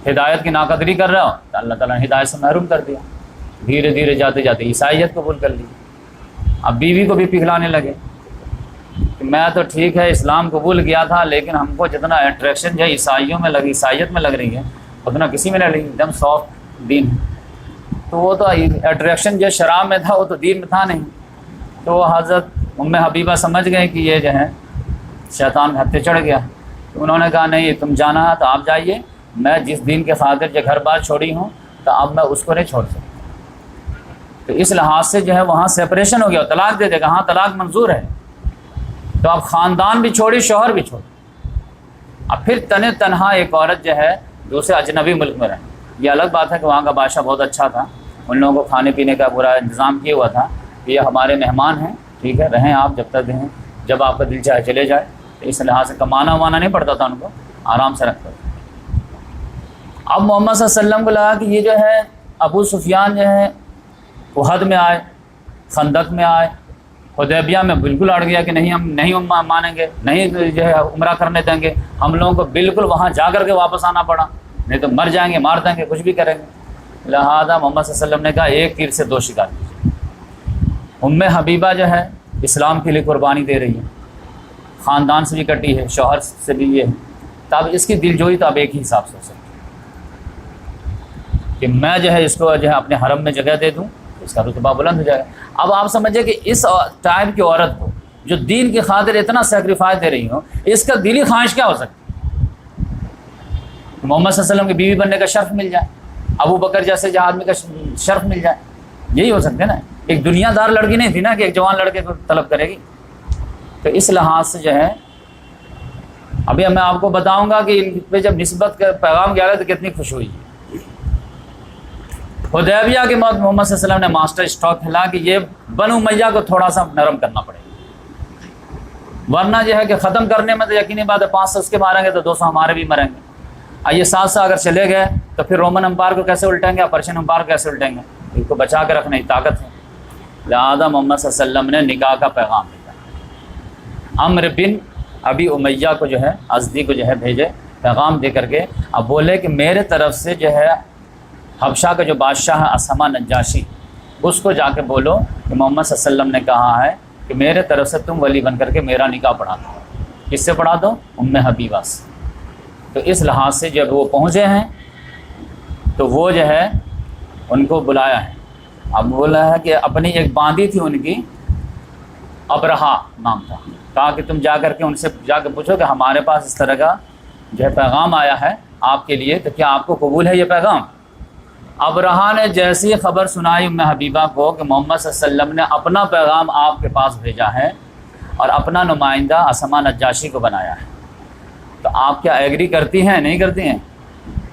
ہدایت کی ناقدری کر رہے ہو, تو اللہ تعالیٰ نے ہدایت سے محروم کر دیا. دھیرے دھیرے جاتے جاتے عیسائیت قبول کر لی. اب بیوی کو بھی پگھلانے لگے کہ میں تو ٹھیک ہے اسلام قبول کیا تھا, لیکن ہم کو جتنا اٹریکشن جو ہے عیسائیوں میں لگی, عیسائیت میں لگ رہی ہے, اتنا کسی میں نہیں لگی. ایک دم سافٹ دین, تو وہ تو اٹریکشن جو شراب میں تھا وہ تو دین میں تھا نہیں. تو حضرت ام حبیبہ سمجھ گئے کہ یہ جو ہے شیطان ہتھے چڑھ گیا. تو انہوں نے کہا نہیں تم جانا ہے تو آپ جائیے, میں جس دین کے خاطر جو گھر بار چھوڑی ہوں تو اب میں اس کو نہیں چھوڑ سکتا. تو اس لحاظ سے جو ہے وہاں سیپریشن ہو گیا, طلاق دے دے گا, ہاں طلاق منظور ہے. تو اب خاندان بھی چھوڑی, شوہر بھی چھوڑی. اب پھر تنہا ایک عورت جو ہے دوسرے اجنبی ملک میں رہے. یہ الگ بات ہے کہ وہاں کا بادشاہ بہت اچھا تھا, ان لوگوں کو کھانے پینے کا پورا انتظام کیا ہوا تھا کہ یہ ہمارے مہمان ہیں, ٹھیک ہے رہیں آپ جب تک رہیں, جب آپ کا دل چاہے چلے جائے. تو اس لحاظ سے کمانا ومانا نہیں پڑتا تھا ان کو, آرام سے رکھتا تھا. اب محمد صلی اللہ علیہ وسلم کو لگا کہ یہ جو ہے ابو سفیان جو ہے احد میں آئے, خندق میں آئے, حدیبیہ میں بالکل اڑ گیا کہ نہیں ہم نہیں مانیں گے, نہیں جو ہے عمرہ کرنے دیں گے. ہم لوگوں کو بالکل وہاں جا کر کے واپس آنا پڑا, نہیں تو مر جائیں گے, مار دیں گے, کچھ بھی کریں گے. لہذا محمد صلی اللہ علیہ وسلم نے کہا ایک تیر سے دو شکار کیجیے. ام حبیبہ جو ہے اسلام کے لیے قربانی دے رہی ہے, خاندان سے بھی کٹی ہے, شوہر سے بھی یہ ہے, تو اب اس کی دل جوئی تو اب ایک ہی حساب سے ہو سکتی کہ میں جو ہے اس کو جو ہے اپنے حرم میں جگہ دے دوں, اس کا رتبہ بلند ہو جائے گا. اب آپ سمجھیں کہ اس ٹائپ کی عورت کو جو دین کی خاطر اتنا سیکریفائس دے رہی ہو, اس کا دلی خواہش کیا ہو سکتی؟ محمد صلی اللہ علیہ وسلم کی بیوی بننے کا شرف مل جائے, ابو بکر جیسے جو آدمی کا شرف مل جائے, یہی ہو سکتے نا. ایک دنیا دار لڑکی نہیں تھی نا کہ ایک جوان لڑکے کو طلب کرے گی. تو اس لحاظ سے جو ہے ابھی میں آپ کو بتاؤں گا کہ ان پہ جب نسبت کا پیغام گیا تو کتنی خوش ہوئی. حدیبیہ کے بعد محمد صلی اللہ علیہ وسلم نے ماسٹر اسٹروک کھلا کہ یہ بنو امیہ کو تھوڑا سا نرم کرنا پڑے گا, ورنہ جو ہے کہ ختم کرنے میں تو یقینی بات ہے 500 اس کے ماریں گے تو 200 ہمارے بھی مریں گے. یہ ساتھ اگر چلے گئے تو پھر رومن امپائر کو کیسے الٹیں گے, پرشین امپائر کو کیسے الٹیں گے؟ ان کو بچا کے رکھنے کی طاقت ہے. لہذا محمد صلی اللہ علیہ وسلم نے نکاح کا پیغام دیا, عمرو بن ابی امیہ کو جو ہے ازدی کو جو ہے بھیجے پیغام دے کر کے. اب بولے کہ میرے طرف سے جو ہے حبشہ کا جو بادشاہ ہے اسما نجاشی, اس کو جا کے بولو کہ محمد صلی اللہ علیہ وسلم نے کہا ہے کہ میرے طرف سے تم ولی بن کر کے میرا نکاح پڑھا دو. کس سے پڑھا دو؟ ام حبیبہ سے. تو اس لحاظ سے جب وہ پہنچے ہیں تو وہ جو ہے ان کو بلایا ہے. اب بولا ہے کہ اپنی ایک باندی تھی ان کی، ابرہا نام تھا، کہا کہ تم جا کر کے ان سے جا کے پوچھو کہ ہمارے پاس اس طرح کا جو ہے پیغام آیا ہے آپ کے لیے، تو کیا آپ کو قبول ہے یہ پیغام؟ ابرہا نے جیسی خبر سنائی ام حبیبہ کو کہ محمد صلی اللہ علیہ وسلم نے اپنا پیغام آپ کے پاس بھیجا ہے اور اپنا نمائندہ اسما نجاشی کو بنایا ہے، تو آپ کیا ایگری کرتی ہیں نہیں کرتی ہیں؟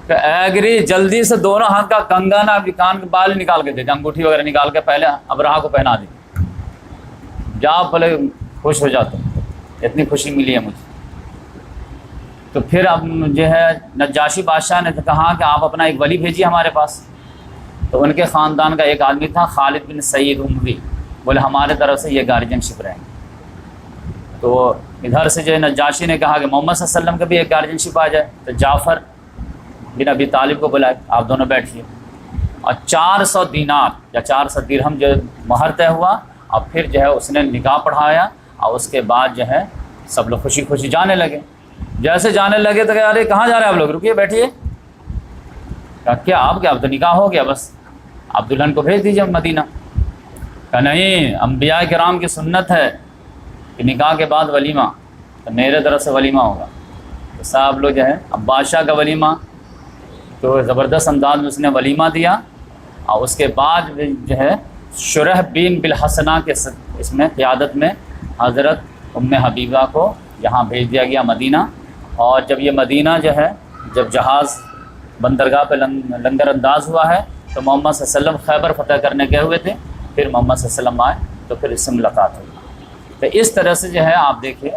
کہ ایگری. جلدی سے دونوں ہاتھ کا کنگن، آپ کان کے بال نکال کے دیتے، انگوٹھی وغیرہ نکال کے پہلے ابرہا کو پہنا دی، جا بولے خوش ہو جاتے، اتنی خوشی ملی ہے مجھے. تو پھر اب جو ہے نجاشی بادشاہ نے کہا کہ آپ اپنا ایک ولی بھیجیے ہمارے پاس. تو ان کے خاندان کا ایک آدمی تھا خالد بن سعید اموی، بولے ہمارے طرف سے یہ گارجن شپ رہیں گے. تو ادھر سے جو ہے نجاشی نے کہا کہ محمد صلی اللہ علیہ وسلم کا بھی ایک گارجن شپ آ جائے. تو جعفر بن ابی طالب کو بلائے، آپ دونوں بیٹھیے، اور 400 دینار یا 400 درہم جو مہر طے ہوا، اور پھر جو ہے اس نے نکاح پڑھایا، اور اس کے بعد جو ہے سب لوگ خوشی خوشی جانے لگے. جیسے جانے لگے تو کہا ارے کہاں جا رہے ہیں آپ لوگ، رکیے بیٹھیے. کہا کیا آپ اب تو نکاح ہو گیا، بس آپ دلہن کو بھیج دیجیے مدینہ. کہا نہیں، انبیاء کرام کی سنت ہے کہ نکاح کے بعد ولیمہ، تو میرے طرف سے ولیمہ ہوگا. تو صاحب لوگ جو ہے اب بادشاہ کا ولیمہ، تو زبردست انداز میں اس نے ولیمہ دیا. اور اس کے بعد جو ہے شرح بن بالحسنہ کے اس میں قیادت میں حضرت ام حبیبہ کو یہاں بھیج دیا گیا مدینہ. اور جب یہ مدینہ جو ہے جب جہاز بندرگاہ پہ لنگر انداز ہوا ہے، تو محمد صلی اللہ علیہ وسلم خیبر فتح کرنے گئے ہوئے تھے، پھر محمد صلی اللہ علیہ وسلم آئے تو پھر اس سے ملاقات ہوئی. تو اس طرح سے جو ہے آپ دیکھیے،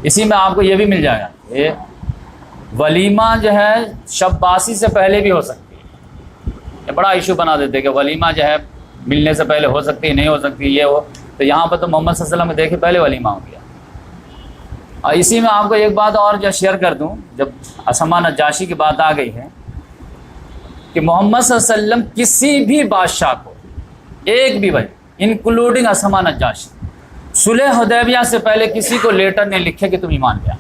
اسی میں آپ کو یہ بھی مل جائے گا یہ ولیمہ جو ہے شب باسی سے پہلے بھی ہو سکتی ہے. یہ بڑا ایشو بنا دیتے کہ ولیمہ جو ہے ملنے سے پہلے ہو سکتی ہے نہیں ہو سکتی یہ وہ. تو یہاں پر تو محمد صلی اللہ علیہ وسلم دیکھے پہلے ولیمہ ہو گیا. اور اسی میں آپ کو ایک بات اور جو شیئر کر دوں، جب اسما نجاشی کی بات آ گئی ہے کہ محمد صلی اللہ علیہ وسلم کسی بھی بادشاہ کو ایک بھی وجہ انکلوڈنگ اسما نجاشی صلح حدیبیہ سے پہلے کسی کو لیٹر نہیں لکھے کہ تم ایمان لے آؤ.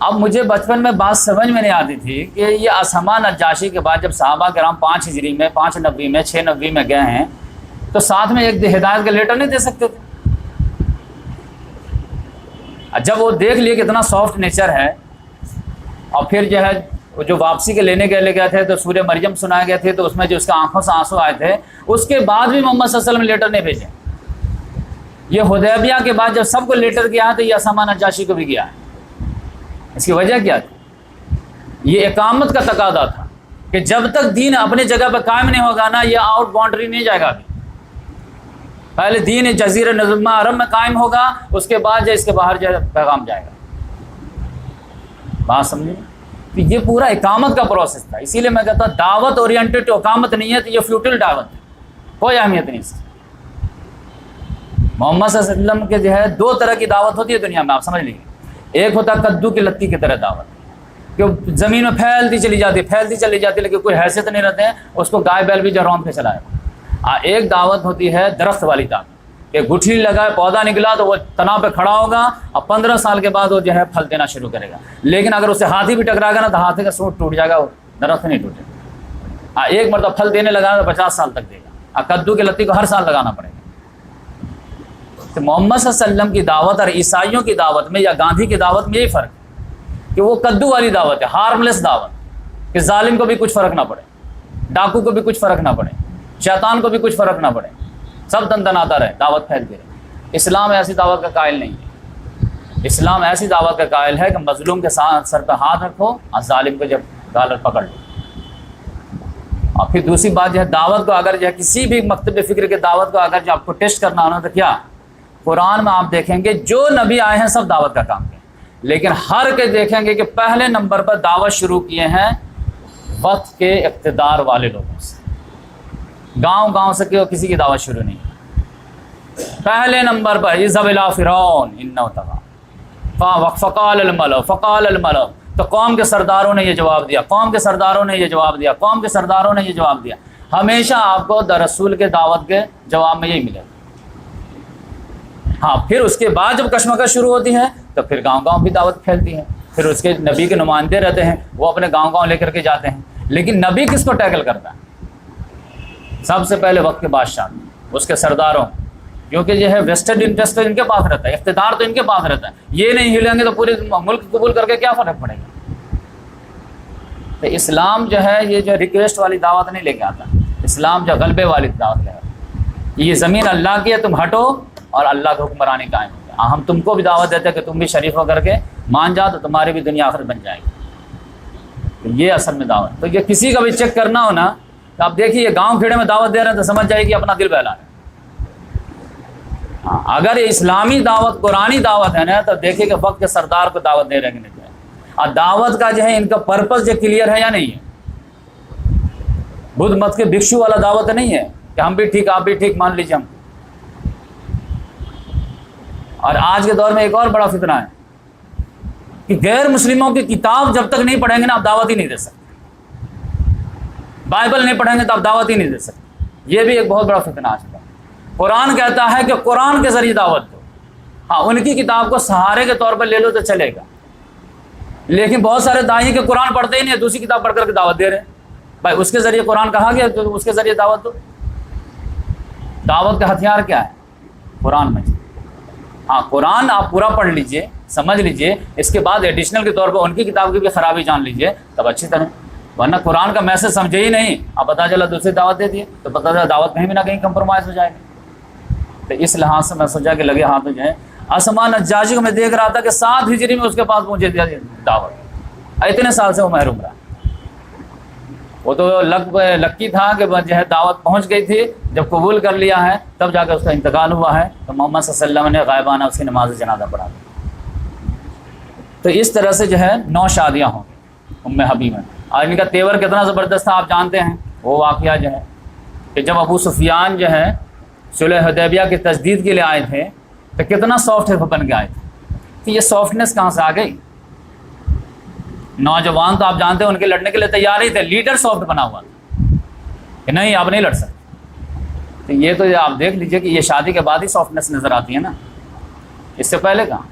اب مجھے بچپن میں بات سمجھ میں نہیں آتی تھی کہ یہ اسما نجاشی کے بعد جب صحابہ کرام 5 ہجری میں 5 نبی میں 6 نبی میں گئے ہیں، تو ساتھ میں ایک ہدایت کا لیٹر نہیں دے سکتے تھے. جب وہ دیکھ لیے کہ اتنا سافٹ نیچر ہے، اور پھر جو ہے جو واپسی کے لینے کے لے گئے تھے تو سورہ مریم سنائے گئے تھے، تو اس میں جو اس کا آنکھوں سے آنسو آئے تھے، اس کے بعد بھی محمد صلی اللہ علیہ وسلم نے لیٹر نہیں بھیجے. یہ حدیبیہ کے بعد جب سب کو لیٹر کیا تو یہ اسما نجاشی کو بھی گیا ہے. اس کی وجہ کیا تھی؟ یہ اقامت کا تقاضا تھا کہ جب تک دین اپنے جگہ پہ قائم نہیں ہوگا نا، یہ آؤٹ باؤنڈری نہیں جائے گا. ابھی پہلے دین جزیرہ نظمہ عرب میں قائم ہوگا، اس کے بعد جو اس کے باہر جو پیغام جائے گا. بات سمجھے؟ تو یہ پورا اقامت کا پروسیس تھا. اسی لیے میں کہتا ہوں دعوت اورینٹڈ اقامت نہیں ہے، تو یہ فیوٹل دعوت ہے، کوئی اہمیت نہیں اس کی. محمد صلی اللہ علیہ وسلم کے جو ہے 2 طرح کی دعوت ہوتی ہے دنیا میں، آپ سمجھ لیجیے. ایک ہوتا ہے کدو کی لتی کی طرح دعوت، کہ زمین میں پھیلتی چلی جاتی لیکن کوئی حیثیت نہیں رہتے ہیں، اس کو گائے بیل بھی جو رونق کے چلائے. ایک دعوت ہوتی ہے درخت والی دعوت، کہ گٹھلی لگائے پودا نکلا تو وہ تنا پہ کھڑا ہوگا، اور 15 سال کے بعد وہ جو ہے پھل دینا شروع کرے گا. لیکن اگر اسے ہاتھی بھی ٹکرائے گا نا تو ہاتھی کا سوٹ ٹوٹ جائے گا، وہ درخت نہیں ٹوٹے گا. ایک مرتبہ پھل دینے لگا تو 50 سال تک دے گا. کدو کی لتی کو ہر سال لگانا پڑے گا. تو محمد صلی اللہ علیہ وسلم کی دعوت اور عیسائیوں کی دعوت میں یا گاندھی کی دعوت میں یہی فرق ہے کہ وہ کدو والی دعوت ہے، ہارملیس دعوت، کہ ظالم کو بھی کچھ فرق نہ پڑے، ڈاکو کو بھی کچھ فرق نہ پڑے، شیطان کو بھی کچھ فرق نہ پڑے، سب دندناتا رہے، دعوت پھیلتی رہے. اسلام ایسی دعوت کا قائل نہیں ہے. اسلام ایسی دعوت کا قائل ہے کہ مظلوم کے ساتھ سر پہ ہاتھ رکھو اور ظالم کو جب گالر پکڑ لو. اور پھر دوسری بات جو ہے دعوت کو اگر جو ہے کسی بھی مکتب فکر کے دعوت کو اگر جو آپ کو ٹیسٹ کرنا ہونا تو کیا قرآن میں آپ دیکھیں گے جو نبی آئے ہیں سب دعوت کا کام کیا، لیکن ہر کے دیکھیں گے کہ پہلے نمبر پر دعوت شروع کیے ہیں وقت کے اقتدار والے لوگوں سے. گاؤں سے کسی کی دعوت شروع نہیں. پہلے نمبر پر اذهب الى فرعون انه طغى فقال الملأ، تو قوم کے سرداروں نے یہ جواب دیا، قوم کے سرداروں نے یہ جواب دیا، قوم کے سرداروں نے یہ جواب دیا. ہمیشہ آپ کو رسول کے دعوت کے جواب میں یہی ملے گا. ہاں پھر اس کے بعد جب کشمکش شروع ہوتی ہے تو پھر گاؤں بھی دعوت پھیلتی ہے. پھر اس کے نبی کے نمائندے رہتے ہیں، وہ اپنے گاؤں گاؤں لے کر کے جاتے ہیں، لیکن نبی کس کو ٹیکل کرتا ہے؟ سب سے پہلے وقت کے بادشاہ، اس کے سرداروں، کیونکہ جو ہے ویسٹرن انٹرسٹ تو ان کے پاس رہتا ہے، اقتدار تو ان کے پاس رہتا ہے، یہ نہیں ہلیں گے تو پورے ملک قبول کر کے کیا فرق پڑے گا؟ تو اسلام جو ہے یہ جو ریکویسٹ والی دعوت نہیں لے کے آتا، اسلام جو غلبے والی دعوت لے آتا، یہ زمین اللہ کی ہے، تم ہٹو اور اللہ کا حکمرانی قائم ہو جائے۔ ہم تم کو بھی دعوت دیتے ہیں کہ تم بھی شریف ہو کر کے مان جاؤ تو تمہاری بھی دنیا آخرت بن جائے گی۔ تو یہ اصل میں دعوت، تو یہ کسی کا بھی چیک کرنا ہو نا تو آپ دیکھیے یہ گاؤں کھیڑے میں دعوت دے رہے ہیں تو سمجھ جائے کہ اپنا دل بہلا رہے ہیں۔ ہاں، اگر اسلامی دعوت قرآنی دعوت ہے نا تو دیکھیے کہ وقت کے سردار کو دعوت دے رہے ہیں کہ نہیں، اور دعوت کا جو ہے ان کا پرپس جو کلیئر ہے یا نہیں ہے۔ بدھ مت کے بھکشو والا دعوت نہیں ہے کہ ہم بھی ٹھیک آپ بھی ٹھیک مان لیجیے ہم۔ اور آج کے دور میں ایک اور بڑا فتنہ ہے کہ غیر مسلموں کی کتاب جب تک نہیں پڑھیں گے نا آپ دعوت ہی نہیں دے سکتے، بائبل نہیں پڑھیں گے تو آپ دعوت ہی نہیں دے سکتے۔ یہ بھی ایک بہت بڑا فتنہ آج کا۔ قرآن کہتا ہے کہ قرآن کے ذریعے دعوت دو، ہاں ان کی کتاب کو سہارے کے طور پر لے لو تو چلے گا، لیکن بہت سارے داعی کہ قرآن پڑھتے ہی نہیں، دوسری کتاب پڑھ کر کے دعوت دے رہے ہیں۔ بھائی اس کے ذریعے قرآن کہا گیا تو اس کے ذریعے دعوت دو۔ دعوت کا ہتھیار کیا ہے؟ قرآن مجید۔ ہاں قرآن آپ پورا پڑھ لیجئے، سمجھ لیجئے، اس کے بعد ایڈیشنل کے طور پر ان کی کتاب کی بھی خرابی جان لیجئے تب اچھی طرح، ورنہ قرآن کا میسج سمجھے ہی نہیں، آپ پتہ چلا دوسری دعوت دے دیے تو پتہ چلا دعوت کہیں بھی نہ کہیں کمپرومائز ہو جائے گی۔ تو اس لحاظ سے میں سوچا کہ لگے ہاتھ جو ہے آسمان نجاشی کو میں دیکھ رہا تھا کہ 7 ہجری میں اس کے پاس پہنچے دیا دعوت، اتنے سال سے وہ محروم رہا۔ وہ تو لکی تھا کہ جو ہے دعوت پہنچ گئی تھی، جب قبول کر لیا ہے تب جا کے اس کا انتقال ہوا ہے تو محمد صلی اللہ علیہ وسلم نے غائبانہ اس کی نماز جنازہ پڑھا دی۔ تو اس طرح سے جو ہے 9 شادیاں ہوں گی ام حبیبہ، اور ان کا تیور کتنا زبردست تھا آپ جانتے ہیں۔ وہ واقعہ جو ہے کہ جب ابو سفیان جو ہے صلح حدیبیہ کی تجدید کے لیے آئے تھے تو کتنا سافٹ بن کے آئے تھے، کہ یہ سافٹنس کہاں سے آ گئی؟ نوجوان تو آپ جانتے ہیں ان کے لڑنے کے لیے تیار ہی تھے، لیڈر سافٹ بنا ہوا تھا کہ نہیں آپ نہیں لڑ سکتے۔ تو یہ تو آپ دیکھ لیجئے کہ یہ شادی کے بعد ہی سافٹنس نظر آتی ہے نا، اس سے پہلے کہاں؟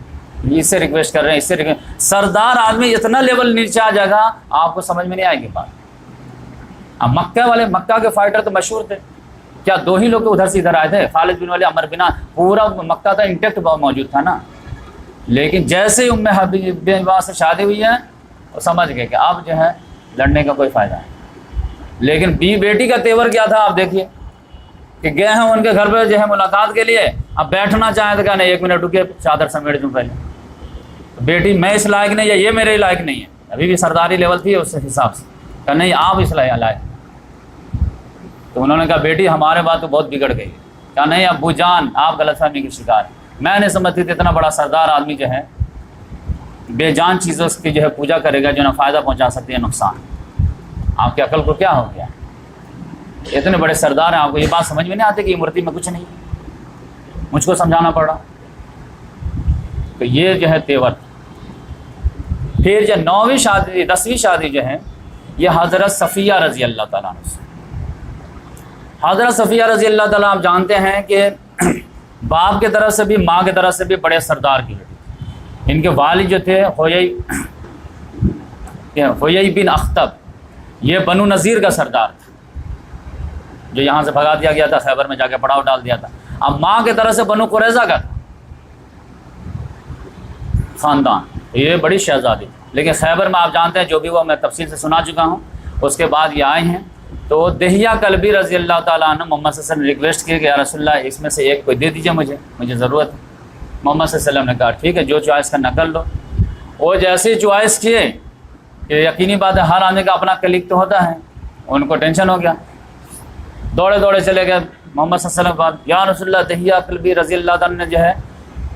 اس سے ریکویسٹ کر رہے ہیں، اس سے سردار آدمی اتنا لیول نیچے آ جائے گا آپ کو سمجھ میں نہیں آئے گی بات۔ اب مکہ کے فائٹر تو مشہور تھے، کیا 2 ہی لوگ ادھر سے ادھر آئے تھے، خالد بن ولید، عمر بن عاص، پورا مکہ تھا انٹیکٹ موجود تھا نا۔ لیکن جیسے ہی ام حبیبہ سے شادی ہوئی ہے وہ سمجھ گئے کہ اب جو ہے لڑنے کا کوئی فائدہ ہے۔ لیکن بیٹی کا تیور کیا تھا آپ دیکھیے کہ گئے ہیں ان کے گھر پہ جو ہے ملاقات کے لیے، اب بیٹھنا چاہیں تو کہا نہیں 1 منٹ رکیے چادر سمیٹ دوں پہلے، بیٹی میں اس لائق نہیں ہے، یہ میرے لائق نہیں ہے، ابھی بھی سرداری لیول تھی اس حساب سے، کہا نہیں آپ اس لائق۔ تو انہوں نے کہا بیٹی ہمارے بات تو بہت بگڑ گئی، کہا نہیں ابو جان آپ غلط فہمی کی شکار، میں نہیں سمجھتی تھی اتنا بڑا سردار آدمی جو ہے بے جان چیزوں کی جو ہے پوجا کرے گا جو نہ فائدہ پہنچا سکتی ہے نقصان۔ آپ کی عقل کو کیا ہو گیا؟ اتنے بڑے سردار ہیں، آپ کو یہ بات سمجھ میں نہیں آتی کہ یہ مورتی میں کچھ نہیں، مجھ کو سمجھانا پڑ رہا۔ تو یہ جو ہے تیور۔ پھر جو 9ویں شادی 10ویں شادی جو ہے یہ حضرت صفیہ رضی اللہ تعالیٰ عنہ سے۔ حضرت صفیہ رضی اللہ تعالیٰ آپ جانتے ہیں کہ باپ کی طرف سے بھی ماں کی طرف سے بھی بڑے سردار کی بیٹی۔ ان کے والد جو تھے حیی بن اخطب، یہ بنو نذیر کا سردار تھا جو یہاں سے بھگا دیا گیا تھا، خیبر میں جا کے پڑاؤ ڈال دیا تھا۔ اب ماں کی طرف سے بنو قریظہ کا تھا خاندان، یہ بڑی شہزادی، لیکن خیبر میں آپ جانتے ہیں جو بھی وہ میں تفصیل سے سنا چکا ہوں۔ اس کے بعد یہ آئے ہیں تو دہیہ کلبی رضی اللہ تعالیٰ عنہ محمد صلی اللہ علیہ وسلم نے ریکویسٹ کی کہ یا رسول اللہ اس میں سے ایک کوئی دے دیجیے مجھے ضرورت ہے۔ محمد صلی اللہ علیہ وسلم نے کہا ٹھیک ہے جو چوائس کرنا کر لو۔ وہ جیسے ہی چوائس کیے کہ یقینی بات ہے ہر آدمی کا اپنا کلیگ تو ہوتا ہے، ان کو ٹینشن ہو گیا، دوڑے چلے گئے محمد صلی اللہ علیہ وسلم کے بعد، یا رسول اللہ دہیہ کلبی رضی اللہ تعالیٰ نے جو ہے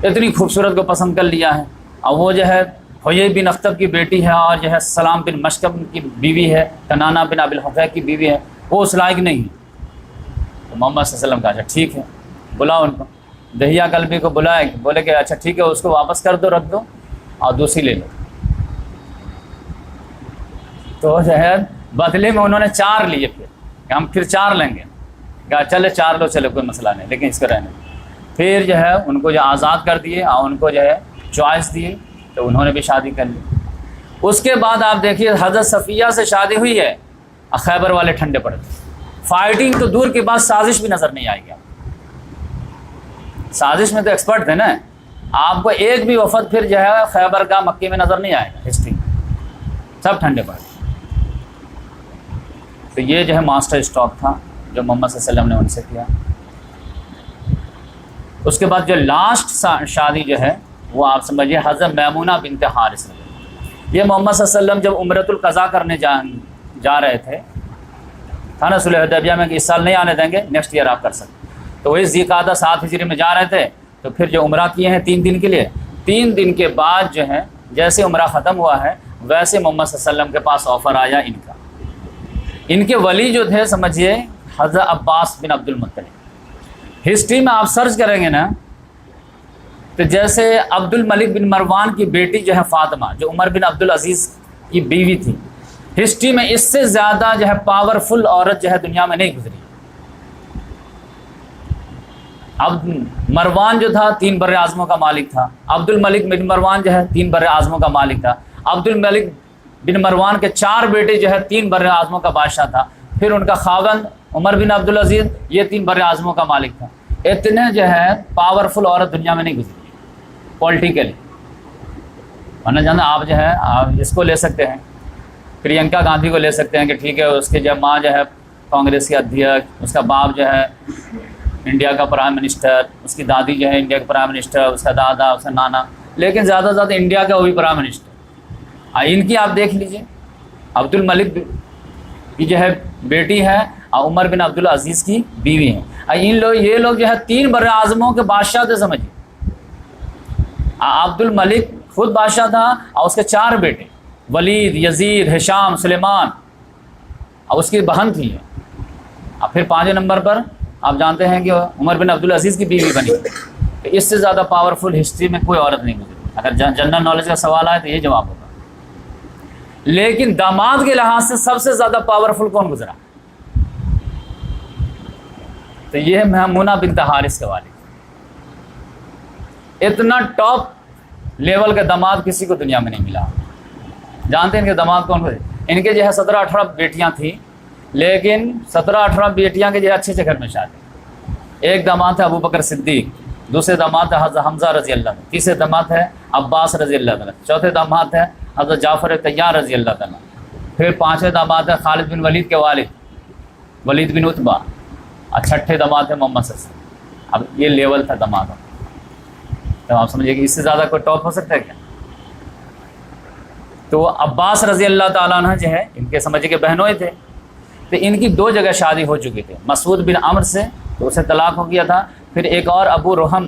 اتنی خوبصورت کو پسند کر لیا ہے، اور وہ جو ہے حیی بن اخطب کی بیٹی ہے اور جو ہے سلام بن مشکب کی بیوی ہے، کنانہ بن ابی الحقیق کی بیوی ہے، وہ اس لائق نہیں ہے۔ تو محمد صلی اللہ علیہ وسلم کہا اچھا ٹھیک ہے، بلاؤ ان کو۔ دہیہ کلبی کو بلائے، بولے کہ اچھا ٹھیک ہے اس کو واپس کر دو، رکھ دو اور دوسری لے لو۔ تو جو ہے بدلے میں انہوں نے 4 لیے، پھر کہ ہم پھر 4 لیں گے، کہا چلے 4 لو، چلے کوئی مسئلہ نہیں، لیکن اس کو رہنے۔ پھر جو ہے ان کو جو آزاد کر دیے اور ان کو جو ہے چوائس دی تو انہوں نے بھی شادی کر لی۔ اس کے بعد آپ دیکھیے حضرت صفیہ سے شادی ہوئی ہے، خیبر والے ٹھنڈے پڑے تھے، فائٹنگ تو دور کی بات، سازش بھی نظر نہیں آئے گی. سازش میں تو ایکسپرٹ تھے نا. آپ کو ایک بھی وفد پھر جو ہے خیبر کا مکے میں نظر نہیں آئے گا ہسٹری میں، سب ٹھنڈے پڑے. تو یہ جو ہے ماسٹر اسٹاک تھا جو محمد صلی اللہ علیہ وسلم نے ان سے کیا. اس کے بعد جو لاسٹ شادی جو ہے وہ آپ سمجھیے حضرت میمونہ بنت حارث. یہ محمد صلی اللہ علیہ وسلم جب عمرۃ القضاء کرنے جا رہے تھے، تھا نا صلح حدیبیہ میں کہ اس سال نہیں آنے دیں گے، نیکسٹ ایئر آپ کر سکتے. تو وہی ذی-القعدہ 7 ہجری میں جا رہے تھے. تو پھر جو عمرہ کیے ہیں 3 دن کے لیے، 3 دن کے بعد جو ہے جیسے عمرہ ختم ہوا ہے ویسے محمد صلی اللہ علیہ وسلم کے پاس آفر آیا ان کا. ان کے ولی جو تھے سمجھیے حضرت عباس بن عبد المطلب. ہسٹری میں آپ سرچ کریں گے نا تو جیسے عبد الملک بن مروان کی بیٹی جو ہے فاطمہ، جو عمر بن عبد العزیز کی بیوی تھی، ہسٹری میں اس سے زیادہ جو ہے پاورفل عورت جو ہے دنیا میں نہیں گزری. اب مروان جو تھا 3 بر اعظموں کا مالک تھا، عبد الملک بن مروان جو ہے 3 بر اعظموں کا مالک تھا. عبد الملک بن مروان کے 4 بیٹے جو ہے 3 بر اعظموں کا بادشاہ تھا. پھر ان کا خاوند عمر بن عبد العزیز یہ 3 بر اعظموں کا مالک تھا. اتنے جو ہے پاورفل عورت دنیا میں نہیں گزری پولیٹیکلی. ورنہ جانا آپ جو ہے آپ اس کو لے سکتے ہیں، پرینکا گاندھی کو لے سکتے ہیں کہ ٹھیک ہے اس کے جب ماں جو ہے کانگریس کی ادھیکش، اس کا باپ جو ہے انڈیا کا پرائم منسٹر، اس کی دادی جو ہے انڈیا کا پرائم منسٹر، اس کا دادا، اس کا نانا، لیکن زیادہ سے زیادہ انڈیا کا وہ بھی پرائم منسٹر. ان کی آپ دیکھ لیجئے، عبد الملک کی جو ہے بیٹی ہے اور عمر بن عبد العزیز کی بیوی ہیں. یہ لوگ جو ہے 3 بر اعظموں کے بادشاہ تھے سمجھیے. عبد الملک خود بادشاہ تھا اور اس کے 4 بیٹے ولید، یزید، ہشام، سلیمان، اور اس کی بہن تھی. اور پھر 5 نمبر پر آپ جانتے ہیں کہ عمر بن عبد العزیز کی بیوی بنی. تو اس سے زیادہ پاورفل ہسٹری میں کوئی عورت نہیں گزری. اگر جنرل نالج کا سوال آئے تو یہ جواب ہوگا. لیکن داماد کے لحاظ سے سب سے زیادہ پاورفل کون گزرا؟ تو یہ ہے میمونہ بنت حارث کے والد. اتنا ٹاپ لیول کا داماد کسی کو دنیا میں نہیں ملا. جانتے ہیں کہ داماد کون ہوئے؟ ان کے جو ہے 17-18 بیٹیاں تھیں، لیکن 17-18 بیٹیاں کے جو اچھے سے گھر میں شادی. ایک داماد ہے ابو بکر صدیق، دوسرے داماد ہے حضرت حمزہ رضی اللہ عنہ، تیسرے داماد ہے عباس رضی اللہ عنہ، چوتھے داماد ہے حضرت جعفر طیار رضی اللہ عنہ، پھر 5ویں داماد ہے خالد بن ولید کے والد ولید بن عتبہ، اور 6ٹھے داماد ہے محمد صلی اللہ علیہ وسلم. اب یہ لیول تھا دامادوں. تو آپ سمجھیے کہ اس سے زیادہ کوئی ٹاپ ہو سکتا ہے کیا؟ تو عباس رضی اللہ تعالیٰ عنہ جو ہے ان کے سمجھے کہ بہنوئی تھے. تو ان کی 2 جگہ شادی ہو چکی تھی. مسعود بن عمر سے تو اسے طلاق ہو گیا تھا، پھر ایک اور ابو رحم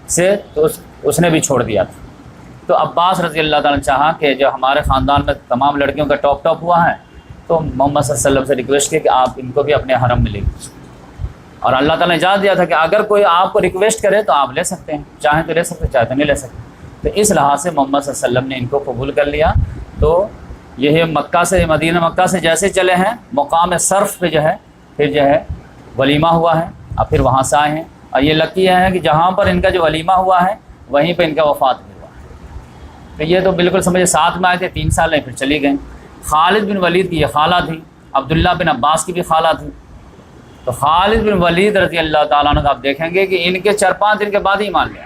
سے تو اس نے بھی چھوڑ دیا تھا. تو عباس رضی اللہ تعالیٰ نے چاہا کہ جو ہمارے خاندان میں تمام لڑکیوں کا ٹاپ ہوا ہے تو محمد صلی اللہ علیہ وسلم سے ریکویسٹ کی کہ آپ ان کو بھی اپنے حرم میں لے لیجیے. اور اللہ تعالیٰ نے اجازت دیا تھا کہ اگر کوئی آپ کو ریکویسٹ کرے تو آپ لے سکتے ہیں، چاہیں تو لے سکتے، چاہے تو نہیں لے سکتے. تو اس لحاظ سے محمد صلی اللہ علیہ وسلم نے ان کو قبول کر لیا. تو یہ مکہ سے مدینہ مکہ سے جیسے چلے ہیں مقام صرف پہ جو ہے پھر جو ہے ولیمہ ہوا ہے اور پھر وہاں سے آئے ہیں. اور یہ لکی ہے کہ جہاں پر ان کا جو ولیمہ ہوا ہے وہیں پہ ان کا وفات بھی ہوا ہے. تو یہ تو بالکل سمجھے 7 میں آئے تھے، 3 سال نہیں پھر چلی گئیں. خالد بن ولید کی یہ خالہ تھی، عبداللہ بن عباس کی بھی خالہ تھی. تو خالد بن ولید رضی اللہ تعالیٰ عنہ آپ دیکھیں گے کہ ان کے 4-5 دن کے بعد ہی مان لیا.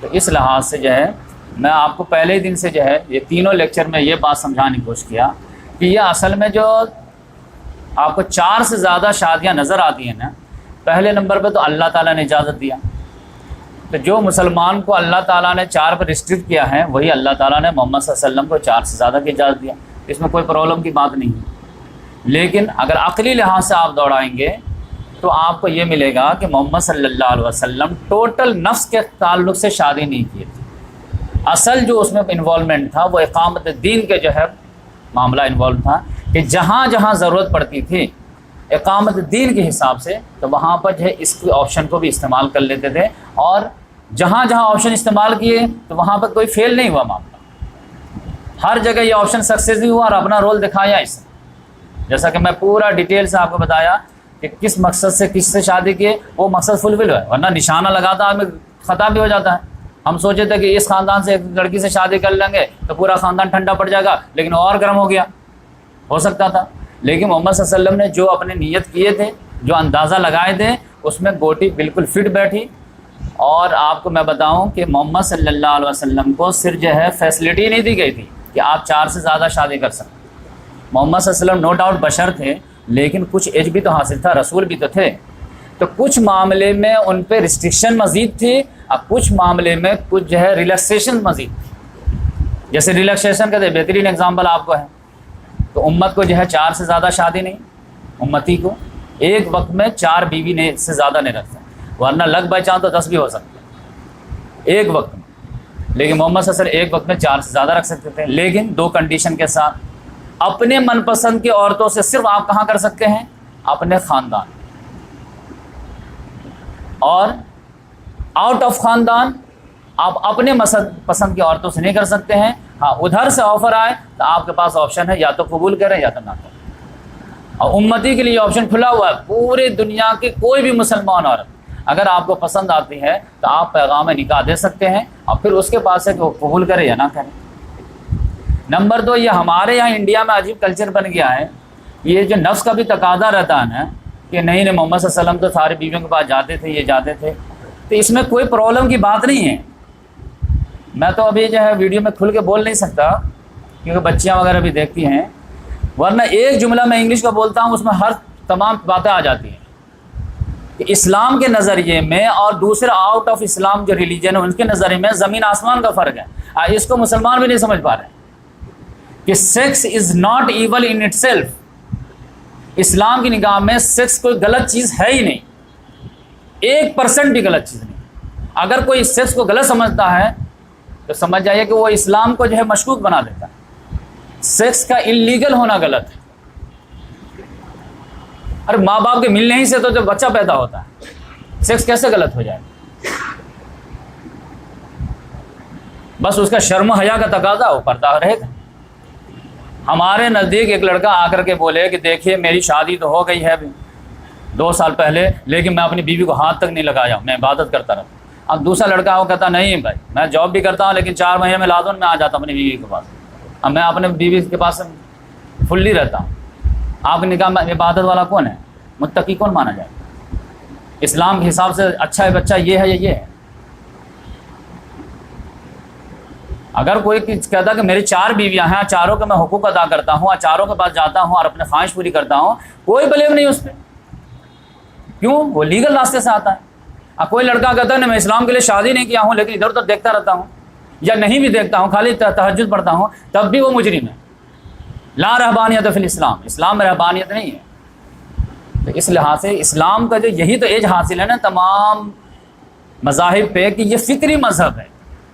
تو اس لحاظ سے جو ہے میں آپ کو پہلے دن سے جو ہے یہ تینوں لیکچر میں یہ بات سمجھانے کی کوشش کیا کہ یہ اصل میں جو آپ کو 4 سے زیادہ شادیاں نظر آتی ہیں نا، پہلے نمبر پہ تو اللہ تعالیٰ نے اجازت دیا. تو جو مسلمان کو اللہ تعالیٰ نے 4 پر ریسٹرکٹ کیا ہے وہی اللہ تعالیٰ نے محمد صلی اللہ علیہ وسلم کو 4 سے زیادہ کی اجازت دیا. اس میں کوئی پرابلم کی بات نہیں ہے. لیکن اگر عقلی لحاظ سے آپ دوڑائیں گے تو آپ کو یہ ملے گا کہ محمد صلی اللہ علیہ وسلم ٹوٹل نفس کے تعلق سے شادی نہیں کی تھی. اصل جو اس میں انوالومنٹ تھا وہ اقامت دین کے جو ہے معاملہ انوالو تھا کہ جہاں جہاں ضرورت پڑتی تھی اقامت دین کے حساب سے تو وہاں پر جو ہے اس آپشن کو بھی استعمال کر لیتے تھے. اور جہاں جہاں آپشن استعمال کیے تو وہاں پر کوئی فیل نہیں ہوا معاملہ. ہر جگہ یہ آپشن سکسیز بھی ہوا اور اپنا رول دکھایا اس نے. جیسا کہ میں پورا ڈیٹیل سے آپ کو بتایا کہ کس مقصد سے کس سے شادی کیے وہ مقصد فلفل ہے، ورنہ نشانہ لگاتا آدمی خطا بھی ہو جاتا ہے. ہم سوچے تھے کہ اس خاندان سے ایک لڑکی سے شادی کر لیں گے تو پورا خاندان ٹھنڈا پڑ جائے گا، لیکن اور گرم ہو گیا، ہو سکتا تھا۔ لیکن محمد صلی اللہ علیہ وسلم نے جو اپنے نیت کیے تھے، جو اندازہ لگائے تھے، اس میں گوٹی بالکل فٹ بیٹھی۔ اور آپ کو میں بتاؤں کہ محمد صلی اللہ علیہ وسلم کو صرف جو ہے فیسلٹی نہیں دی گئی تھی کہ آپ 4 سے زیادہ شادی کر سکیں۔ محمد صلی اللہ علیہ وسلم نو ڈاؤٹ بشر تھے، لیکن کچھ ایج بھی تو حاصل تھا، رسول بھی تو تھے، تو کچھ معاملے میں ان پہ ریسٹرکشن مزید تھی اور کچھ معاملے میں کچھ جو ہے ریلیکسیشن مزید تھی۔ جیسے ریلیکسیشن کا بہترین اگزامپل آپ کو ہے، تو امت کو جو ہے 4 سے زیادہ شادی نہیں، امتی کو ایک وقت میں 4 بیوی سے زیادہ نہیں رکھتے، ورنہ لگ بائی چاند تو 10 بھی ہو سکتے ہیں ایک وقت میں، لیکن محمد صلی اللہ علیہ وسلم ایک وقت میں 4 سے زیادہ رکھ سکتے تھے، لیکن 2 کنڈیشن کے ساتھ۔ اپنے من پسند کی عورتوں سے صرف آپ کہاں کر سکتے ہیں؟ اپنے خاندان، اور آؤٹ آف خاندان آپ اپنے پسند کی عورتوں سے نہیں کر سکتے ہیں۔ ہاں ادھر سے آفر آئے تو آپ کے پاس آپشن ہے، یا تو قبول کریں یا تو نہ کریں۔ اور امتی کے لیے آپشن کھلا ہوا ہے، پورے دنیا کی کوئی بھی مسلمان عورت اگر آپ کو پسند آتی ہے تو آپ پیغام نکاح دے سکتے ہیں، اور پھر اس کے پاس ہے کہ وہ قبول کرے یا نہ کرے۔ نمبر 2، یہ ہمارے یہاں انڈیا میں عجیب کلچر بن گیا ہے، یہ جو نفس کا بھی تقاضا رہتا ہے نا کہ نہیں محمد صلی اللہ علیہ وسلم تو ساری بیویوں کے پاس جاتے تھے، یہ جاتے تھے، تو اس میں کوئی پرابلم کی بات نہیں ہے۔ میں تو ابھی جو ہے ویڈیو میں کھل کے بول نہیں سکتا کیونکہ بچیاں وغیرہ بھی دیکھتی ہیں، ورنہ ایک جملہ میں انگلش کا بولتا ہوں، اس میں ہر تمام باتیں آ جاتی ہیں کہ اسلام کے نظریے میں اور دوسرے آؤٹ آف اسلام جو ریلیجن ہے ان کے نظریے میں زمین آسمان کا فرق ہے۔ اس کو مسلمان بھی نہیں سمجھ پا رہے کہ sex is not evil in itself. اسلام کی نگاہ میں سیکس کوئی غلط چیز ہے ہی نہیں، 1% بھی غلط چیز نہیں۔ اگر کوئی سیکس کو غلط سمجھتا ہے تو سمجھ جائیے کہ وہ اسلام کو جو ہے مشکوک بنا دیتا ہے۔ سیکس کا انلیگل ہونا غلط ہے۔ ارے ماں باپ کے ملنے ہی سے تو جب بچہ پیدا ہوتا ہے، سیکس کیسے غلط ہو جائے؟ بس اس کا شرم و حیا کا تقاضا وہ پردہ رہے گا۔ ہمارے نزدیک ایک لڑکا آ کر کے بولے کہ دیکھیے میری شادی تو ہو گئی ہے ابھی 2 سال پہلے، لیکن میں اپنی بیوی کو ہاتھ تک نہیں لگایا ہوں، میں عبادت کرتا رہتا ہوں۔ اب دوسرا لڑکا وہ کہتا نہیں بھائی میں جاب بھی کرتا ہوں، لیکن 4 مہینے میں لادون میں آ جاتا ہوں اپنی بیوی کے پاس، اب میں اپنے بیوی کے پاس فلی رہتا ہوں۔ آپ کے نکاح میں عبادت والا کون ہے؟ متقی کون مانا جائے؟ اسلام کے حساب سے اچھا ہے بچہ یہ ہے یا یہ ہے؟ اگر کوئی کہتا کہ میری 4 بیویاں ہیں، 4 کے میں حقوق ادا کرتا ہوں، 4 کے پاس جاتا ہوں اور اپنے خواہش پوری کرتا ہوں، کوئی بلیم نہیں اس پہ، کیوں؟ وہ لیگل راستے سے آتا ہے۔ اب کوئی لڑکا کہتا ہے میں اسلام کے لیے شادی نہیں کیا ہوں لیکن ادھر ادھر دیکھتا رہتا ہوں، یا نہیں بھی دیکھتا ہوں خالی تہجد پڑھتا ہوں، تب بھی وہ مجرم ہے۔ لا رہبانیت فی الاسلام، اسلام میں رہبانیت نہیں ہے۔ تو اس لحاظ سے اسلام کا جو یہی تو ایج حاصل ہے نا تمام مذاہب پہ کہ یہ فطری مذہب ہے،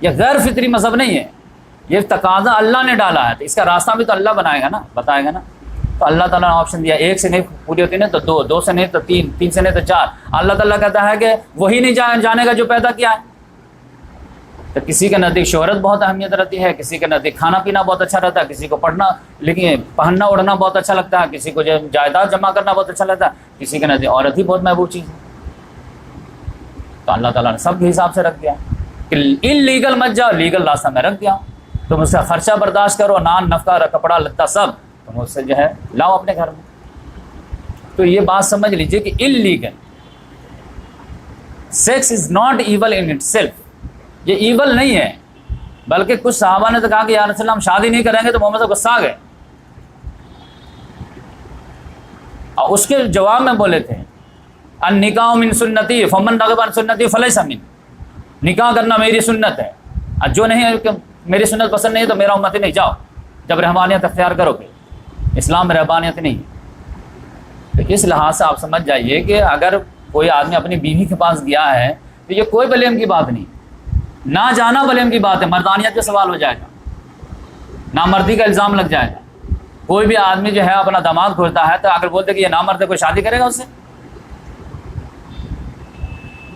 یہ غیر فطری مذہب نہیں ہے، یہ تقاضا اللہ نے ڈالا ہے، تو اس کا راستہ بھی تو اللہ بنائے گا نا، بتائے گا نا۔ تو اللہ تعالیٰ نے آپشن دیا، 1 سے نہیں پوری ہوتی نہیں تو 2، 2 سے نہیں تو 3، 3 سے نہیں تو 4۔ اللہ تعالیٰ کہتا ہے کہ وہی نہیں جانے گا جو پیدا کیا ہے۔ تو کسی کے نزدیک شہرت بہت اہمیت رہتی ہے، کسی کے نزدیک کھانا پینا بہت اچھا رہتا ہے، کسی کو پڑھنا لیکن پہننا اڑنا بہت اچھا لگتا ہے، کسی کو جائیداد جمع کرنا بہت اچھا لگتا ہے، کسی کے نزدیک عورت ہی بہت محبوب چیز ہے۔ تو اللہ تعالیٰ نے سب کے حساب سے رکھ دیا کہ ان لیگل مت جاؤ، لیگل راستہ میں رکھ دیا، تم اس کا خرچہ برداشت کرو، نان نفقہ کپڑا لتا سب تم اس سے جو ہے لاؤ اپنے گھر میں۔ تو یہ بات سمجھ لیجئے کہ illegal sex is not evil in itself, یہ ایول نہیں ہے، بلکہ کچھ صحابہ نے تو کہا کہ یا رسول اللہ ہم شادی نہیں کریں گے، تو محمد صلی غصہ آ گئے اور اس کے جواب میں بولے تھے النکاح من سنتی فمن رغب عن سنتی فلیس منی، نکاح کرنا میری سنت ہے، اور جو نہیں ہے کہ میری سنت پسند نہیں ہے تو میرا امتی نہیں، جاؤ جب رحمانیت اختیار کرو گے، اسلام میں رحمانیت نہیں ہے۔ تو اس لحاظ سے آپ سمجھ جائیے کہ اگر کوئی آدمی اپنی بیوی کے پاس گیا ہے تو یہ کوئی بلیم کی بات نہیں، نہ جانا بلیم کی بات ہے، مردانیت کا سوال ہو جائے گا، نامردی کا الزام لگ جائے گا۔ کوئی بھی آدمی جو ہے اپنا داماد کھولتا ہے تو اگر بولتے کہ یہ نامرد ہے کوئی شادی کرے گا اس سے؟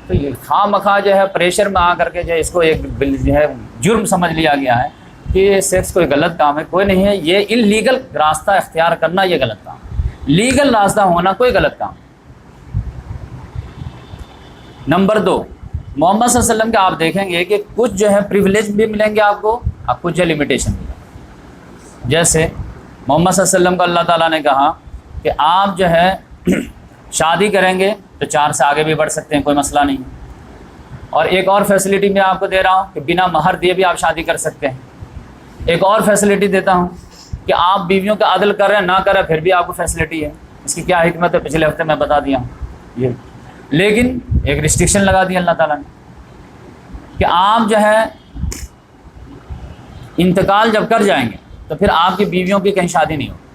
تو یہ خواہ مخواہ جو ہے پریشر میں آ کر کے جو ہے اس کو ایک جو ہے جرم سمجھ لیا گیا ہے کہ سیکس کوئی غلط کام ہے، کوئی نہیں ہے، یہ ان لیگل راستہ اختیار کرنا یہ غلط کام، لیگل راستہ ہونا کوئی غلط کام۔ نمبر 2، محمد صلی اللہ علیہ وسلم کے آپ دیکھیں گے کہ کچھ جو ہے پریولیج بھی ملیں گے آپ کو، اور کچھ جو لمیٹیشن بھی ملیں گے۔ جیسے محمد صلی اللہ علیہ وسلم کو اللہ تعالیٰ نے کہا کہ آپ جو ہے شادی کریں گے تو 4 سے آگے بھی بڑھ سکتے ہیں، کوئی مسئلہ نہیں، اور ایک اور فیسلٹی میں آپ کو دے رہا ہوں کہ بنا مہر دیے بھی آپ شادی کر سکتے ہیں۔ ایک اور فیسلٹی دیتا ہوں کہ آپ بیویوں کا عدل کر رہے ہیں نہ کریں پھر بھی آپ کو فیسلٹی ہے۔ اس کی کیا حکمت ہے پچھلے ہفتے میں بتا دیا ہوں یہ، لیکن ایک ریسٹرکشن لگا دی اللہ تعالیٰ نے کہ آپ جو ہے انتقال جب کر جائیں گے تو پھر آپ کی بیویوں کی کہیں شادی نہیں ہوگی۔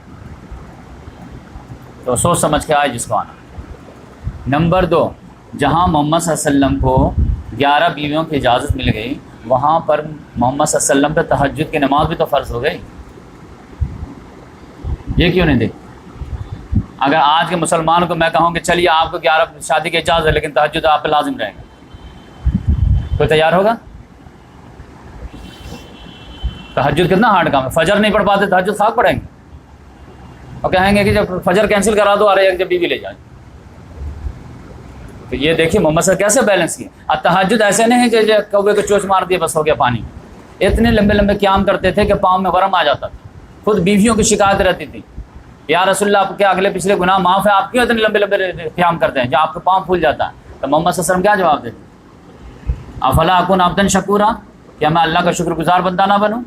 تو سوچ سمجھ کے آئے جس کو آنا۔ نمبر 2، جہاں محمد صلی اللہ علیہ وسلم کو 11 بیویوں کی اجازت مل گئی، وہاں پر محمد صلی اللہ علیہ وسلم پہ تہجد کی نماز بھی تو فرض ہو گئی، یہ کیوں نہیں دیکھی؟ اگر آج کے مسلمان کو میں کہوں کہ چلیے آپ کو 11 شادی کی اجازت ہے لیکن تہجد آپ پہ لازم رہے گا، کوئی تیار ہوگا؟ تہجد کتنا ہارڈ کام ہے، فجر نہیں پڑھ پاتے تہجد خاک پڑھیں گے اور کہیں گے کہ جب فجر کینسل کرا دو، ارے جب بیوی لے جائیں۔ تو یہ دیکھیے محمد صلی کیسے بیلنس کیا۔ اور تہجد ایسے نہیں ہے کہ کوے کو چوچ مار دیا بس ہو گیا پانی، اتنے لمبے لمبے قیام کرتے تھے کہ پاؤں میں ورم آ جاتا تھا، خود بیویوں کی شکایت رہتی تھی، یا رسول اللہ آپ کے اگلے پچھلے گناہ معاف ہے، آپ کیوں اتنے لمبے لمبے قیام کرتے ہیں جو آپ کا پاؤں پھول جاتا ہے؟ تو محمد صلی اللہ علیہ وسلم کیا جواب دیتے؟ افلا اکون عبدا شکورا، کیا میں اللہ کا شکر گزار بندہ نہ بنوں؟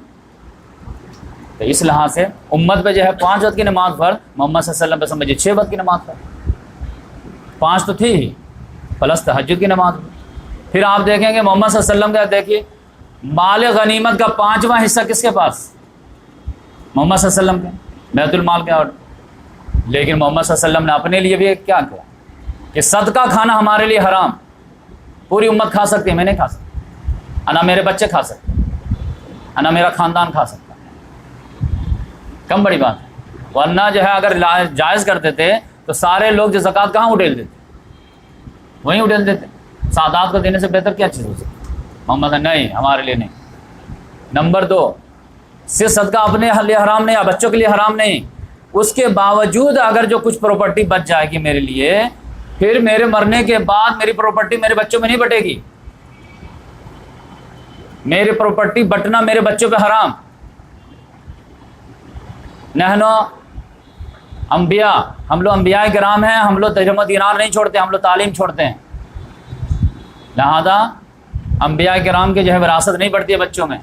تو اس لحاظ سے امت پہ جو ہے 5 وقت کی نماز فرض، محمد صلی اللہ علیہ وسلم پہ سمجھیے 6 وقت کی نماز فرض، 5 تو تھی ہی پلس تہجد کی نماز۔ پھر آپ دیکھیں گے محمد صلی اللہ علیہ وسلم کا، دیکھیے مال غنیمت کا 5واں حصہ کس کے پاس؟ محمد صلی اللہ علیہ وسلم کے، بیت المال کے۔ اور لیکن محمد صلی اللہ علیہ وسلم نے اپنے لیے بھی کیا کیا کہ صدقہ کھانا ہمارے لیے حرام، پوری امت کھا سکتی ہے، میں نہیں کھا سکتا، نہ میرے بچے کھا سکتے، نہ میرا خاندان کھا سکتا، کم بڑی بات ہے۔ ورنہ جو ہے اگر جائز کرتے تھے تو سارے لوگ جو زکوٰۃ کہاں اٹھیل دیتے؟ وہیں اٹھیل دیتے۔ سادات کو دینے سے بہتر کیا چیز ہو سکتی؟ محمد نہیں، ہمارے لیے نہیں۔ نمبر 2، صرف صدقہ اپنے لیے حرام نہیں، یا بچوں کے لیے حرام نہیں، اس کے باوجود اگر جو کچھ پراپرٹی بچ جائے گی میرے لیے، پھر میرے مرنے کے بعد میری پراپرٹی میرے بچوں میں نہیں بٹے گی، میری پراپرٹی بٹنا میرے بچوں پہ حرام۔ نحن انبیاء، ہم لوگ انبیاء کرام ہیں، ہم لوگ درہم و دینار نہیں چھوڑتے، ہم لوگ تعلیم چھوڑتے ہیں، لہذا انبیاء کرام کی جو ہے وراثت نہیں بڑھتی ہے بچوں میں،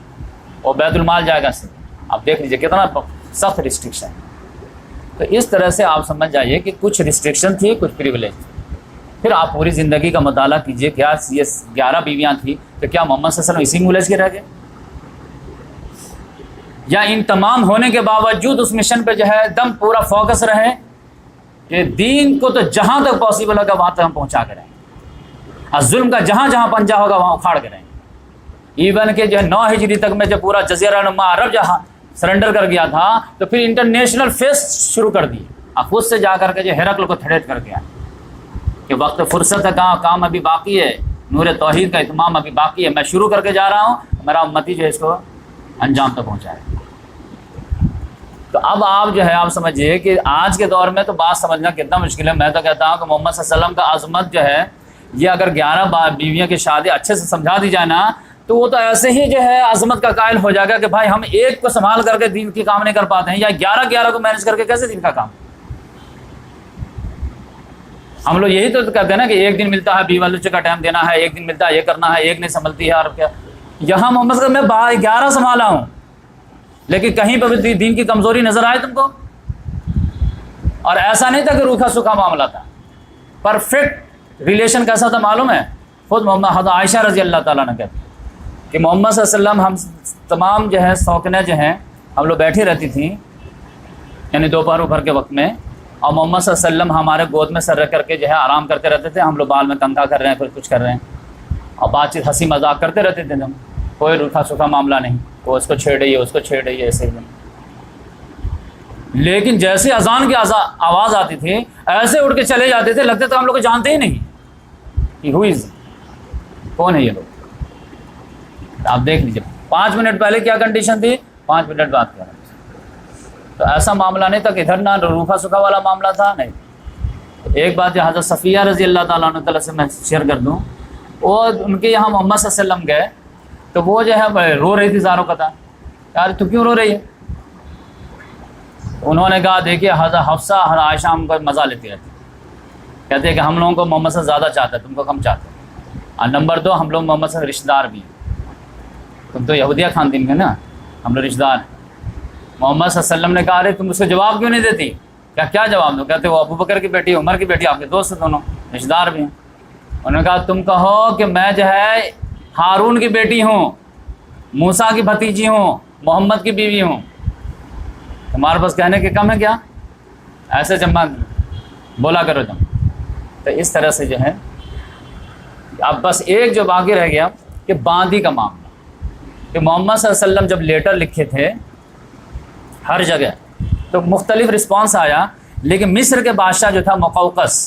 وہ بیت المال جائے گا سے۔ آپ دیکھ لیجئے کتنا سخت ریسٹرکشن۔ تو اس طرح سے آپ سمجھ جائیے کہ کچھ ریسٹرکشن تھی، کچھ پریولیج تھی۔ پھر آپ پوری زندگی کا مطالعہ کیجئے، کیا یہ 11 بیویاں تھیں تو کیا محمد صلی اللہ علیہ وسلم اسی میں الجھ کے رہ گئے، یا ان تمام ہونے کے باوجود اس مشن پہ جو ہے دم پورا فوکس رہے کہ دین کو تو جہاں تک پاسبل ہوگا وہاں تک ہم پہنچا کے رہیں گے، اور ظلم کا جہاں جہاں پنجہ ہوگا وہاں اکھاڑ کے رہیں گے۔ ایون کہ جو 9 ہجری تک میں جب پورا جزیرہ نما عرب جہاں سرنڈر کر گیا تھا تو پھر انٹرنیشنل فیس شروع کر دی، اور خود سے جا کر کے جو ہرقل کو تھریٹ کر گیا کہ وقت فرصت ہے، کام ابھی باقی ہے، نور توحید کا اتمام ابھی باقی ہے، میں شروع کر کے جا رہا ہوں، میرا امتی جو ہے اس کو انجام تک پہنچائے۔ تو اب آپ جو ہے آپ سمجھیے کہ آج کے دور میں تو بات سمجھنا کتنا مشکل ہے۔ میں تو کہتا ہوں کہ محمد صلی اللہ علیہ وسلم کا عظمت جو ہے، یہ اگر 11 بیویوں کی شادی اچھے سے سمجھا دی جائے نا تو وہ تو ایسے ہی جو ہے عظمت کا قائل ہو جائے گا کہ بھائی ہم ایک کو سنبھال کر کے دین کی کام نہیں کر پاتے ہیں، یا 11 کو مینج کر کے کیسے دین کا کام؟ ہم لوگ یہی تو کہتے ہیں نا کہ ایک دن ملتا ہے بیوی بچوں کا ٹائم دینا ہے، ایک دن ملتا ہے یہ کرنا ہے، ایک نہیں سنبھلتی ہے۔ اور کیا یہاں محمد صلی اللہ علیہ وسلم میں 11 سنبھالا ہوں، لیکن کہیں پہ بھی دین کی کمزوری نظر آئے تم کو؟ اور ایسا نہیں تھا کہ روکھا سوکھا معاملہ تھا، پرفیکٹ ریلیشن کیسا تھا معلوم ہے؟ خود محمد حضرت عائشہ رضی اللہ تعالیٰ نے کہتے کہ محمد صلی اللہ علیہ وسلم، ہم تمام جو ہے سوکنیں جو ہیں ہم لوگ بیٹھی رہتی تھیں، یعنی دوپہر اوپر کے وقت میں، اور محمد صلی اللہ علیہ وسلم ہمارے گود میں سر رکھ کر کے جو ہے آرام کرتے رہتے تھے، ہم لوگ بال میں کنگھا کر رہے ہیں، کچھ کر رہے ہیں، اور بات چیت ہنسی مذاق کرتے رہتے تھے، ہم کوئی روکھا سوکھا معاملہ نہیں، وہ اس کو چھیڑ رہی ہے، اس کو چھیڑ رہی ہے، ایسے ہی۔ لیکن جیسے اذان کی آواز آتی تھی ایسے اڑ کے چلے جاتے تھے، لگتے تو ہم لوگ کو جانتے ہی نہیں کہ ہو از، کون ہے یہ لوگ۔ آپ دیکھ لیجیے 5 منٹ پہلے کیا کنڈیشن تھی، 5 منٹ بعد کیا کنڈیشن۔ تو ایسا معاملہ نہیں تھا کہ ادھر نہ روکھا سکھا والا معاملہ تھا، نہیں۔ ایک بات جو حضرت صفیہ رضی اللہ تعالیٰ عنہ سے میں شیئر کر دوں، وہ ان کے یہاں محمد صلی اللہ علیہ وسلم گئے تو وہ جو ہے رو رہی تھی زاروں قطع. یار تو کیوں رو رہی ہے؟ انہوں نے کہا دیکھیے حضرت حفصہ ہر عائشہ ہم کو مزہ لیتی رہتی، کہتے ہیں کہ ہم لوگوں کو محمد صلی اللہ علیہ وسلم زیادہ چاہتے ہیں، تم کو کم چاہتے ہیں. اور نمبر 2 ہم لوگ محمد صلی اللہ علیہ وسلم رشتہ دار بھی ہیں، تم تو یہودیہ خاندان کے نا، ہم لوگ رشتہ دار ہیں. محمد صلی اللہ علیہ وسلم نے کہا ارے تم اس کو جواب کیوں نہیں دیتی؟ کیا جواب دو؟ کہتے وہ ابو بکر کی بیٹی، عمر کی بیٹی، آپ کے دوست ہیں دونوں، رشتہ دار بھی ہیں. انہوں نے کہا تم کہو کہ میں جو ہے ہارون کی بیٹی ہوں، موسیٰ کی بھتیجی ہوں، محمد کی بیوی ہوں، تمہارے پاس کہنے کے کم ہے کیا؟ ایسے جمع بولا کرو تم. تو اس طرح سے جو ہے اب بس ایک جو باقی رہ گیا کہ باندی کا معاملہ، کہ محمد صلی اللہ علیہ وسلم جب لیٹر لکھے تھے ہر جگہ تو مختلف رسپانس آیا، لیکن مصر کے بادشاہ جو تھا مقوقس،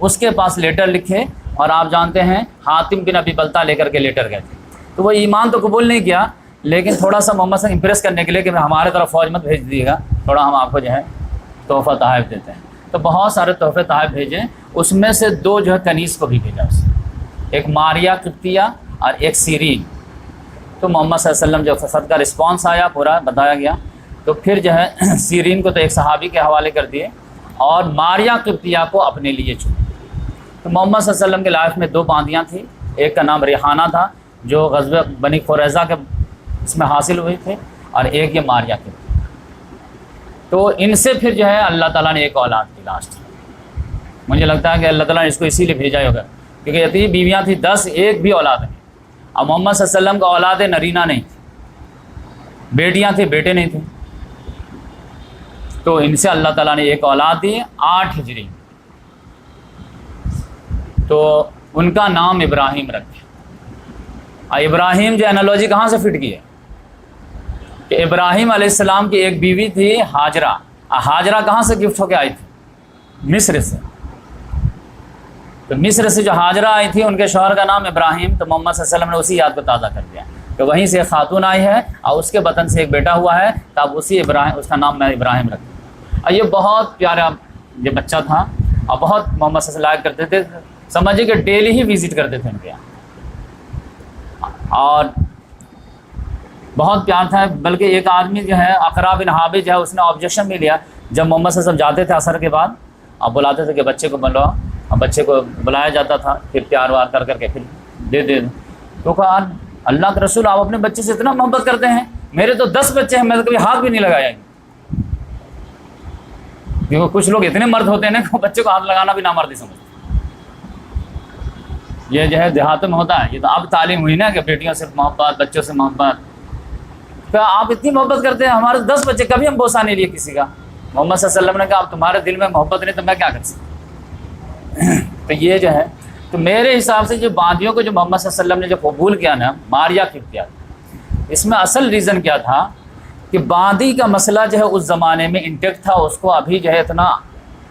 اس کے پاس لیٹر لکھے اور آپ جانتے ہیں حاتم بن ابی بلتہ لے کر کے لیٹر گئے تھے. تو وہ ایمان تو قبول نہیں کیا، لیکن تھوڑا سا محمد سے امپریس کرنے کے لیے کہ ہمارے طرف فوج مت بھیج دیجیے گا، تھوڑا ہم آپ کو جو ہے تحفہ تحائف دیتے ہیں. تو بہت سارے تحفے تحائف بھیجے، اس میں سے 2 جو ہے کنیز کو بھی بھیجا اس نے، ایک ماریا قبطیہ اور ایک سیرین. تو محمد صلی اللہ علیہ وسلم جو فساد کا رسپانس آیا پورا بتایا گیا، تو پھر جو ہے سیرین کو تو ایک صحابی کے حوالے کر دیے اور ماریا قبطیہ کو اپنے لیے چنے. تو محمد صلی اللہ علیہ وسلم کے لائف میں 2 باندیاں تھیں، ایک کا نام ریحانہ تھا جو غزوہ بنی قریظہ کے اس میں حاصل ہوئی تھے، اور ایک یہ ماریا قبطیہ. تو ان سے پھر جو ہے اللہ تعالیٰ نے ایک اولاد کی لاسٹ. مجھے لگتا ہے کہ اللہ تعالیٰ نے اس کو اسی لیے بھیجا ہوگا کیونکہ اتنی بیویاں تھیں 10، ایک بھی اولاد نہیں. اور محمد صلی اللہ علیہ وسلم کا اولاد نرینہ نہیں تھی، بیٹیاں تھیں بیٹے نہیں تھے. تو ان سے اللہ تعالیٰ نے ایک اولاد دی 8 ہجری. تو ان کا نام ابراہیم رکھے. اور ابراہیم جو انالوجی کہاں سے فٹ کی ہے کہ ابراہیم علیہ السلام کی ایک بیوی تھی ہاجرہ. ہاجرہ کہاں سے گفٹ ہو کے آئی تھی؟ مصر سے. تو مصر سے جو ہاجرہ آئی تھی ان کے شوہر کا نام ابراہیم، تو محمد صلی اللہ علیہ وسلم نے اسی یاد کو تازہ کر دیا کہ وہیں سے ایک خاتون آئی ہے اور اس کے بطن سے ایک بیٹا ہوا ہے، تو اب اسی ابراہیم، اس کا نام میں ابراہیم رکھوں. اور یہ بہت پیارا یہ بچہ تھا اور بہت محمد صلی اللہ علیہ وسلم کرتے تھے، سمجھے کہ ڈیلی ہی وزٹ کرتے تھے ان کے یہاں، اور بہت پیار تھا. بلکہ ایک آدمی جو ہے اقرا بن حابس جو ہے اس نے آبجیکشن بھی لیا جب محمد صلی اللہ علیہ وسلم جاتے تھے عصر کے بعد اور بلاتے تھے کہ بچے کو بلواؤ، اور بچے کو بلایا جاتا تھا، پھر پیار وار کر کر کے پھر دے. تو کہا اللہ کے رسول آپ اپنے بچے سے اتنا محبت کرتے ہیں، میرے تو 10 بچے ہیں، میں تو کبھی ہاتھ بھی نہیں لگایا. کیونکہ کچھ لوگ اتنے مرد ہوتے ہیں نا کہ بچے کو ہاتھ لگانا بھی نامردی سمجھتے. یہ جو ہے دیہاتوں میں ہوتا ہے. یہ تو اب تعلیم ہوئی نا کہ بیٹیوں سے محبت، بچوں سے محبت. تو آپ اتنی محبت کرتے ہیں، ہمارے 10 بچے، کبھی ہم بوسہ نہیں لیے کسی کا. محمد صلی اللہ علیہ وسلم نے کہا اب تمہارے دل میں محبت نہیں تو میں کیا کر سکتا. تو یہ جو ہے، تو میرے حساب سے جو باندیوں کو جو محمد صلی اللہ علیہ وسلم نے جو قبول کیا نا ماریا قبطیہ، اس میں اصل ریزن کیا تھا کہ باندی کا مسئلہ جو ہے اس زمانے میں انٹیکٹ تھا، اس کو ابھی جو ہے اتنا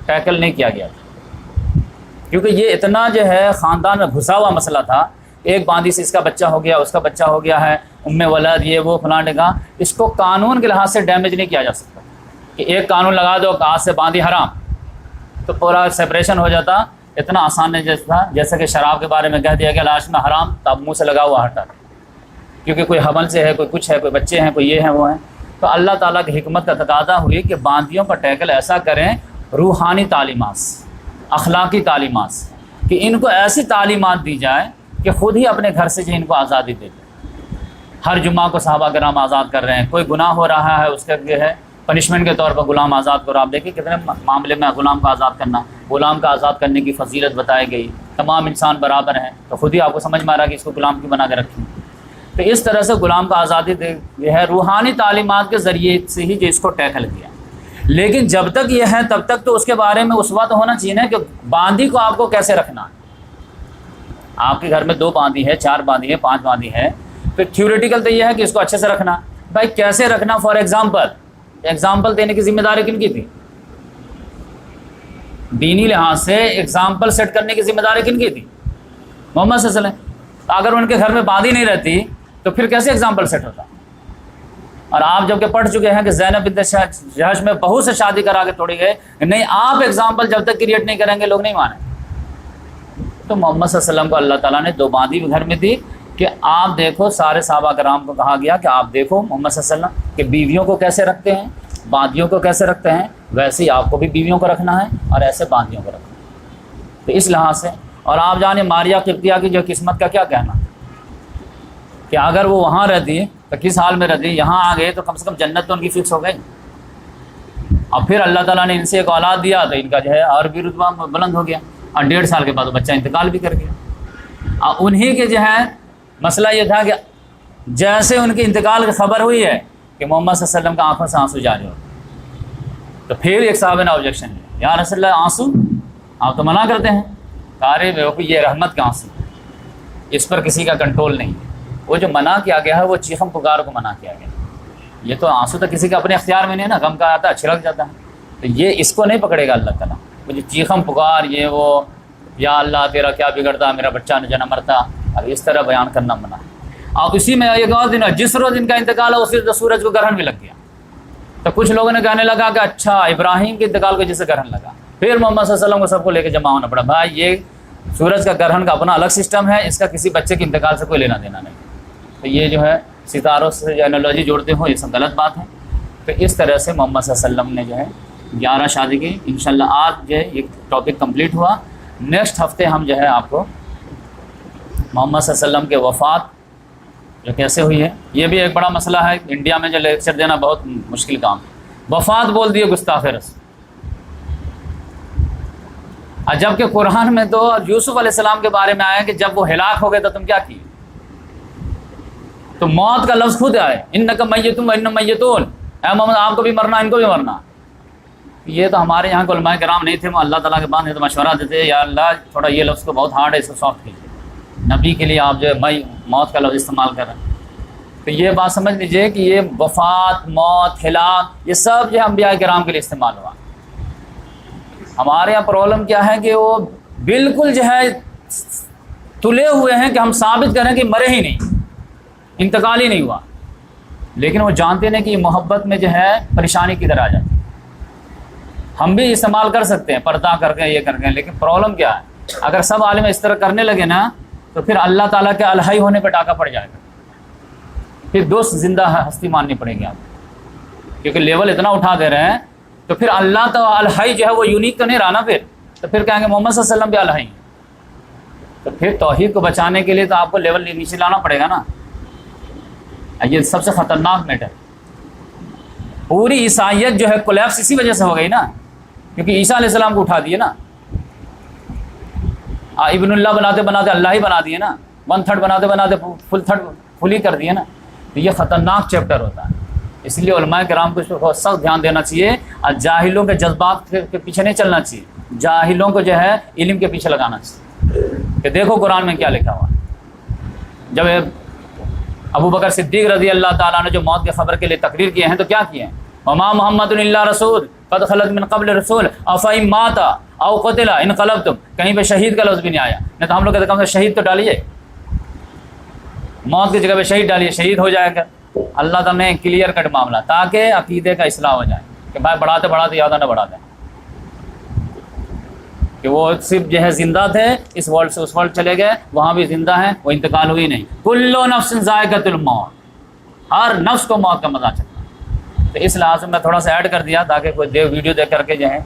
ٹیکل نہیں کیا گیا تھا، کیونکہ یہ اتنا جو ہے خاندان میں گھسا ہوا مسئلہ تھا. ایک باندی سے اس کا بچہ ہو گیا، اس کا بچہ ہو گیا ہے، ولد یہ وہ فلاں ڈگا. اس کو قانون کے لحاظ سے ڈیمیج نہیں کیا جا سکتا کہ ایک قانون لگا دو کہ آج سے باندی حرام، تو پورا سپریشن ہو جاتا. اتنا آسان نہیں جیسا تھا جیسے کہ شراب کے بارے میں کہہ دیا گیا لاش میں حرام، تو اب منہ سے لگا ہوا ہٹا، کیونکہ کوئی حمل سے ہے، کوئی کچھ ہے، کوئی بچے ہیں، کوئی یہ ہیں وہ ہیں. تو اللہ تعالیٰ کی حکمت کا تقاضا ہوئی کہ باندیوں کا ٹیکل ایسا کریں روحانی تعلیمات، اخلاقی تعلیمات، کہ ان کو ایسی تعلیمات دی جائے کہ خود ہی اپنے گھر سے جو ان کو آزادی دے دیں. ہر جمعہ کو صحابہ کرام آزاد کر رہے ہیں. کوئی گناہ ہو رہا ہے اس کا یہ ہے پنشمنٹ کے طور پر غلام آزاد کرو. آپ دیکھیں کتنے معاملے میں غلام کا آزاد کرنا، غلام کا آزاد کرنے کی فضیلت بتائی گئی. تمام انسان برابر ہیں، تو خود ہی آپ کو سمجھ میں آ رہا کہ اس کو غلام کی بنا کے رکھیں. تو اس طرح سے غلام کا آزادی یہ ہے روحانی تعلیمات کے ذریعے سے ہی جو اس کو ٹیکل کیا. لیکن جب تک یہ ہے تب تک تو اس کے بارے میں اس وقت ہونا چاہیے نا کہ باندی کو آپ کو کیسے رکھنا ہے. آپ کے گھر میں 2 باندی ہے، 4 باندی ہے، 5 باندی ہے، تو تھیوریٹیکل تو یہ ہے کہ اس کو اچھے سے رکھنا. بھائی کیسے رکھنا؟ فار ایگزامپل دینے کی ذمہ داری کن کی تھی؟ دینی لحاظ سے ایگزامپل سیٹ کرنے کی ذمہ داری کن کی تھی؟ محمد صلی اللہ علیہ وسلم. اگر ان کے گھر میں باندی نہیں رہتی تو پھر کیسے ایگزامپل سیٹ ہوتا؟ اور آپ جب کہ پڑھ چکے ہیں کہ زینب بنت جحش میں بہو سے شادی کرا کے توڑی گئے، نہیں آپ ایگزامپل جب تک کریٹ نہیں کریں گے لوگ نہیں مانیں. تو محمد صلی اللہ علیہ وسلم کو اللہ تعالیٰ نے 2 باندی بھی گھر میں دی کہ آپ دیکھو، سارے صحابہ کرام کو کہا گیا کہ آپ دیکھو محمد صلی اللہ علیہ وسلم کہ بیویوں کو کیسے رکھتے ہیں، باندیوں کو کیسے رکھتے ہیں، ویسے ہی آپ کو بھی بیویوں کو رکھنا ہے اور ایسے باندیوں کو رکھنا ہے۔ تو اس لحاظ سے، اور آپ جانے ماریہ قبطیہ کی جو قسمت کا کیا کہنا کہ اگر وہ وہاں رہتی تو کس حال میں رہتی، یہاں آ گئے تو کم سے کم جنت تو ان کی فکس ہو گئی۔ اب پھر اللہ تعالیٰ نے ان سے ایک اولاد دیا تو ان کا جو ہے اور بھی رتبہ بلند ہو گیا، اور 1.5 سال کے بعد وہ بچہ انتقال بھی کر گیا۔ اور انہی کے جو ہے مسئلہ یہ تھا کہ جیسے ان کے انتقال کی خبر ہوئی ہے کہ محمد صلی اللہ علیہ وسلم کا آنکھوں سے آنسو جاری ہو، تو پھر ایک صحابہ نے آبجیکشن لیا، یا رسول اللہ آنسو آپ تو منع کرتے ہیں، کارے بیوقوف یہ رحمت کا آنسو، اس پر کسی کا کنٹرول نہیں ہے۔ وہ جو منع کیا گیا ہے وہ چیخم پکار کو منع کیا گیا، یہ تو آنسو تو کسی کے اپنے اختیار میں نہیں ہے نا، غم کا آتا ہے چھڑک جاتا ہے، تو یہ اس کو نہیں پکڑے گا اللہ تعالیٰ۔ وہ جو چیخم پکار، یہ وہ یا اللہ تیرا کیا بگڑتا، میرا بچہ نہ جنا مرتا، اب اس طرح بیان کرنا منع ہے۔ اور اسی میں ایک اور دن جس روز ان کا انتقال ہے اسی روز سورج کو گرہن بھی لگ گیا، تو کچھ لوگوں نے کہنے لگا کہ اچھا ابراہیم کے انتقال کو جسے گرہن لگا، پھر محمد صلی اللہ علیہ وسلم کو سب کو لے کے جمع ہونا پڑا۔ بھائی یہ سورج کا گرہن کا اپنا الگ سسٹم ہے، اس کا کسی بچے کے انتقال سے کوئی لینا دینا نہیں۔ تو یہ جو ہے ستاروں سے جو انالوجی جوڑتے ہو یہ سب غلط بات ہے۔ تو اس طرح سے محمد صلی اللہ علیہ وسلم نے جو ہے 11 شادی کی۔ انشاءاللہ آج جو ہے یہ ٹاپک کمپلیٹ ہوا۔ نیکسٹ ہفتے ہم جو ہے آپ کو محمد صلی اللہ علیہ وسلم کے وفات جو کیسے ہوئی ہے، یہ بھی ایک بڑا مسئلہ ہے۔ انڈیا میں جو لیکچر دینا بہت مشکل کام ہے، وفات بول دیے گستاخ رسول، اور جب کہ قرآن میں تو یوسف علیہ السلام کے بارے میں آیا کہ جب وہ ہلاک ہو گئے تو تم کیا کیے، تو موت کا لفظ خود آئے، انکم میتون وانہم میتون، اے محمد آپ کو بھی مرنا ان کو بھی مرنا۔ یہ تو ہمارے یہاں کے علماء کرام نہیں تھے، وہ اللہ تعالیٰ کے بعد تو مشورہ دیتے یا اللہ تھوڑا یہ لفظ کو بہت ہارڈ ہے، اس کو سافٹ کیجیے، نبی کے لیے آپ جو ہے موت کا لفظ استعمال کر رہے ہیں۔ تو یہ بات سمجھ لیجئے کہ یہ وفات، موت، ہلاک، یہ سب جو ہے انبیاء کرام کے لیے استعمال ہوا۔ ہمارے یہاں پرابلم کیا ہے کہ وہ بالکل جو ہے تلے ہوئے ہیں کہ ہم ثابت کریں کہ مرے ہی نہیں، انتقال ہی نہیں ہوا، لیکن وہ جانتے نہیں کہ یہ محبت میں جو ہے پریشانی کدھر آ جاتی ہے۔ ہم بھی استعمال کر سکتے ہیں پردہ کر کے، یہ کر کے، لیکن پرابلم کیا ہے، اگر سب عالم اس طرح کرنے لگے نا تو پھر اللہ تعالیٰ کے الہی ہونے پہ ڈاکہ پڑ جائے گا، پھر دوست زندہ ہستی ماننی پڑے گی آپ، کیونکہ لیول اتنا اٹھا دے رہے ہیں، تو پھر اللہ تو الہی جو ہے وہ یونیک تو نہیں رہا نا، پھر کہیں گے محمد صلی اللہ علیہ وسلم بھی الہی، تو پھر توحید کو بچانے کے لیے تو آپ کو لیول نیچے لانا پڑے گا نا۔ یہ سب سے خطرناک میٹر، پوری عیسائیت جو ہے کولیپس اسی وجہ سے ہو گئی نا، کیونکہ عیسیٰ علیہ السلام کو اٹھا دیے نا، ابن اللہ بناتے بناتے اللہ ہی بنا دیے نا، 1/3 بناتے بناتے فل ہی کر دیے نا۔ تو یہ خطرناک چیپٹر ہوتا ہے، اس لیے علماء کرام کو اس پہ بہت سخت دھیان دینا چاہیے، اور جاہلوں کے جذبات کے پیچھے نہیں چلنا چاہیے، جاہلوں کو جو ہے علم کے پیچھے لگانا چاہیے کہ دیکھو قرآن میں کیا لکھا ہوا۔ جب ابو بکر صدیق رضی اللہ تعالیٰ نے جو موت کی خبر کے لیے تقریر کیے ہیں تو کیا کیے ہیں، وما محمد الا رسول قد خلت من قبل رسول افئن مات او قتل انقلبتم، کہیں پہ شہید کا لفظ بھی نہیں آیا، نہیں تو ہم لوگ کہتے ہیں شہید تو ڈالیے، موت کی جگہ پہ شہید ڈالیے، شہید ہو جائے گا۔ اللہ تعالیٰ نے کلیئر کٹ معاملہ تاکہ عقیدے کا اصلاح ہو جائے کہ بھائی بڑھاتے بڑھاتے زیادہ نہ بڑھا دیں، کہ وہ صرف جو ہے زندہ تھے، اس ورلڈ سے اس ورلڈ چلے گئے، وہاں بھی زندہ ہیں، وہ انتقال ہوئی نہیں۔ کل نفس ذائقۃ الموت، ہر نفس کو موت کا مزہ چکنا۔ تو اس لحاظ سے میں تھوڑا سا ایڈ کر دیا تاکہ کوئی ویڈیو دیکھ کر کے جو ہے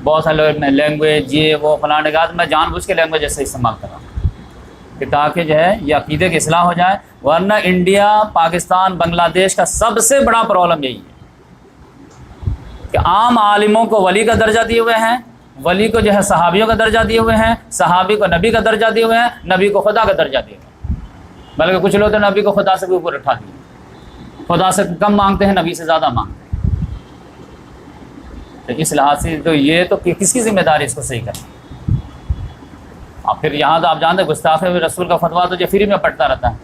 بہت سارے لوگ میں لینگویج یہ وہ فلاں کا، میں جان بوجھ کے لینگویج ایسے استعمال کر رہا ہوں کہ تاکہ جو ہے یہ عقیدے کی اصلاح ہو جائے، ورنہ انڈیا، پاکستان، بنگلہ دیش کا سب سے بڑا پرابلم یہی ہے کہ عام عالموں کو ولی کا درجہ دیے ہوئے ہیں، ولی کو جو ہے صحابیوں کا درجہ دیے ہوئے ہیں، صحابی کو نبی کا درجہ دیے ہوئے ہیں، نبی کو خدا کا درجہ دیے ہوئے ہیں، بلکہ کچھ لوگ تو نبی کو خدا سے بھی اوپر اٹھا دیے، خدا سے کم مانگتے ہیں، نبی سے زیادہ مانگتے ہیں۔ تو اس لحاظ سے تو یہ تو کس کی ذمہ داری اس کو صحیح کرنا۔ اور پھر یہاں تو آپ جانتے ہیں گستاخ رسول کا فتویٰ تو جو فری میں پڑتا رہتا ہے،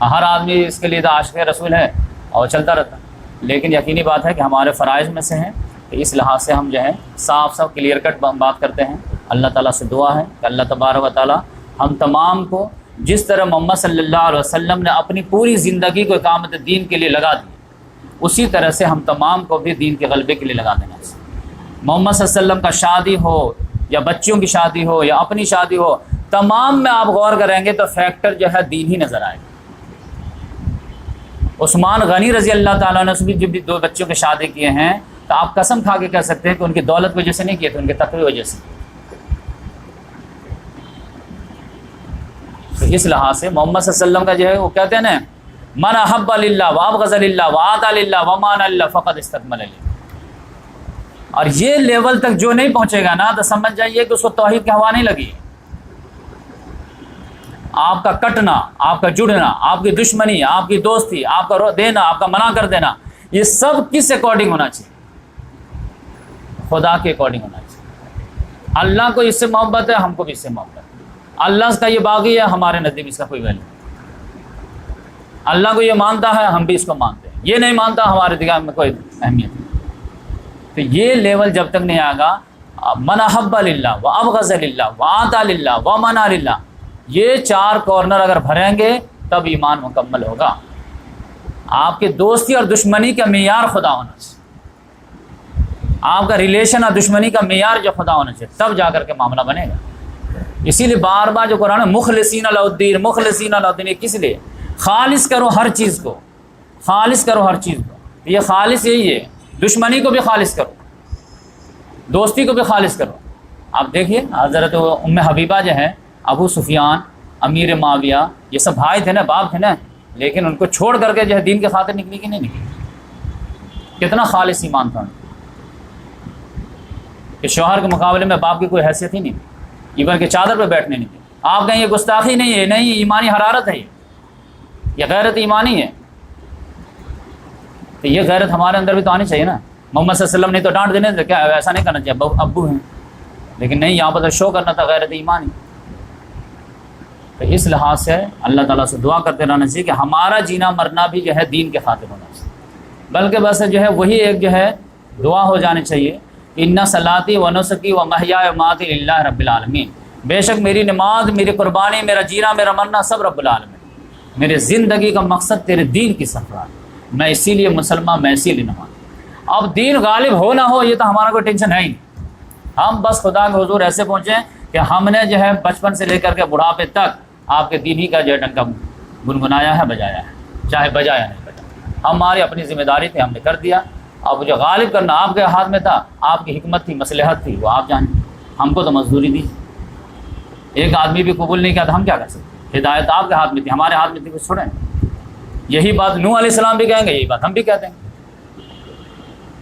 ہر آدمی اس کے لیے تو عاشق رسول ہے اور چلتا رہتا ہے، لیکن یقینی بات ہے کہ ہمارے فرائض میں سے ہیں، تو اس لحاظ سے ہم جو ہے صاف کلیئر کٹ بات کرتے ہیں۔ اللہ تعالیٰ سے دعا ہے کہ اللہ تبارک و تعالیٰ ہم تمام کو جس طرح محمد صلی اللہ علیہ وسلم نے اپنی پوری زندگی کو اقامت دین کے لیے لگا دی، اسی طرح سے ہم تمام کو بھی دین کے غلبے کے لیے لگا دینا چاہیے۔ محمد صلی اللہ علیہ وسلم کا شادی ہو یا بچوں کی شادی ہو یا اپنی شادی ہو، تمام میں آپ غور کریں گے تو فیکٹر جو ہے دین ہی نظر آئے گا۔ عثمان غنی رضی اللہ تعالیٰ نے بھی جب بھی 2 بچوں کے شادی کیے ہیں تو آپ قسم کھا کے کہہ سکتے ہیں کہ ان کی دولت کی وجہ سے نہیں کیے تھے، ان کے تقوی وجہ سے۔ تو اس لحاظ سے محمد صلی اللہ علیہ وسلم کا جو ہے وہ کہتے ہیں نا، من احب للہ وابغض للہ وآطى للہ ومان للہ فقد استکمل للہ۔ اور یہ لیول تک جو نہیں پہنچے گا نا تو سمجھ جائیے کہ اس کو توحید کی ہوا نہیں لگی۔ آپ کا کٹنا، آپ کا جڑنا، آپ کی دشمنی، آپ کی دوستی، آپ کا دینا، آپ کا منع کر دینا، یہ سب کس اکارڈنگ ہونا چاہیے؟ خدا کے اکارڈنگ ہونا چاہیے۔ اللہ کو اس سے محبت ہے، ہم کو بھی اس سے محبت ہے۔ اللہ کا یہ باغی ہے، ہمارے نزدیک اس کا کوئی ویلیو نہیں۔ اللہ کو یہ مانتا ہے، ہم بھی اس کو مانتے ہیں، یہ نہیں مانتا، ہمارے دماغ میں کوئی اہمیت نہیں۔ تو یہ لیول جب تک نہیں آئے گا، من احب للہ وابغض للہ وآطى للہ ومنع للہ، یہ 4 کارنر اگر بھریں گے تب ایمان مکمل ہوگا۔ آپ کے دوستی اور دشمنی کا معیار خدا ہونا چاہیے، آپ کا ریلیشن اور دشمنی کا معیار جو خدا ہونا چاہیے، تب جا کر کے معاملہ بنے گا۔ اسی لیے بار بار جو قرآن ہے مخلصین له الدین، مخلصین له الدین، کس لیے؟ خالص کرو ہر چیز کو، خالص کرو ہر چیز کو۔ یہ خالص یہی ہے، دشمنی کو بھی خالص کرو، دوستی کو بھی خالص کرو۔ آپ دیکھیے حضرت ام حبیبہ جو ہے، ابو سفیان، امیر معاویہ، یہ سب بھائی تھے نا، باپ تھے نا، لیکن ان کو چھوڑ کر کے جو ہے دین کے خاطر نکلی کہ نہیں نکلی؟ کتنا خالص ایمان تھا کہ شوہر کے مقابلے میں باپ کی کوئی حیثیت ہی نہیں تھی، ایون کہ چادر پہ بیٹھنے نہیں تھی۔ آپ کہیں یہ گستاخی نہیں ہے، نہیں، ایمانی حرارت ہے، یہ غیرت ایمانی ہے۔ تو یہ غیرت ہمارے اندر بھی تو آنی چاہیے نا۔ محمد صلی اللہ علیہ وسلم نے تو ڈانٹ دینے تھے، کیا ایسا نہیں کرنا چاہیے، ابو ہیں، لیکن نہیں، یہاں پر شو کرنا تھا غیرت ایمانی۔ تو اس لحاظ سے اللہ تعالیٰ سے دعا کرتے رہنا چاہیے کہ ہمارا جینا مرنا بھی جو ہے دین کے خاطر ہونا چاہیے، بلکہ بس جو ہے وہی ایک جو ہے دعا ہو جانی چاہیے، ان صلاتی و نسکی و محیای و مماتی للہ رب العالمین، بے شک میری نماز، میری قربانی، میرا جینا، میرا مرنا سب رب العالمین، میرے زندگی کا مقصد تیرے دین کی سفر، میں اسی لیے مسلمان، میں اسی لیے نماز۔ اب دین غالب ہو نہ ہو یہ تو ہمارا کوئی ٹینشن ہے ہی نہیں، ہم بس خدا کے حضور ایسے پہنچے کہ ہم نے جو ہے بچپن سے لے کر کے بڑھاپے تک آپ کے دین ہی کا جو ہے ڈنکا گنگنایا ہے، بجایا ہے، چاہے بجایا نہیں بجایا، ہماری اپنی ذمہ داری تھی، ہم نے کر دیا۔ اب جو غالب کرنا آپ کے ہاتھ میں تھا، آپ کی حکمت تھی، مصلحت تھی، وہ آپ جانیں، ہم کو تو مزدوری دی۔ ایک آدمی بھی قبول نہیں کیا تو ہم کیا کر سکتے؟ ہدایت آپ کے ہاتھ میں تھی، ہمارے ہاتھ میں تھی، کچھ چھوڑیں۔ یہی بات نوح علیہ السلام بھی کہیں گے، یہی بات ہم بھی کہتے ہیں۔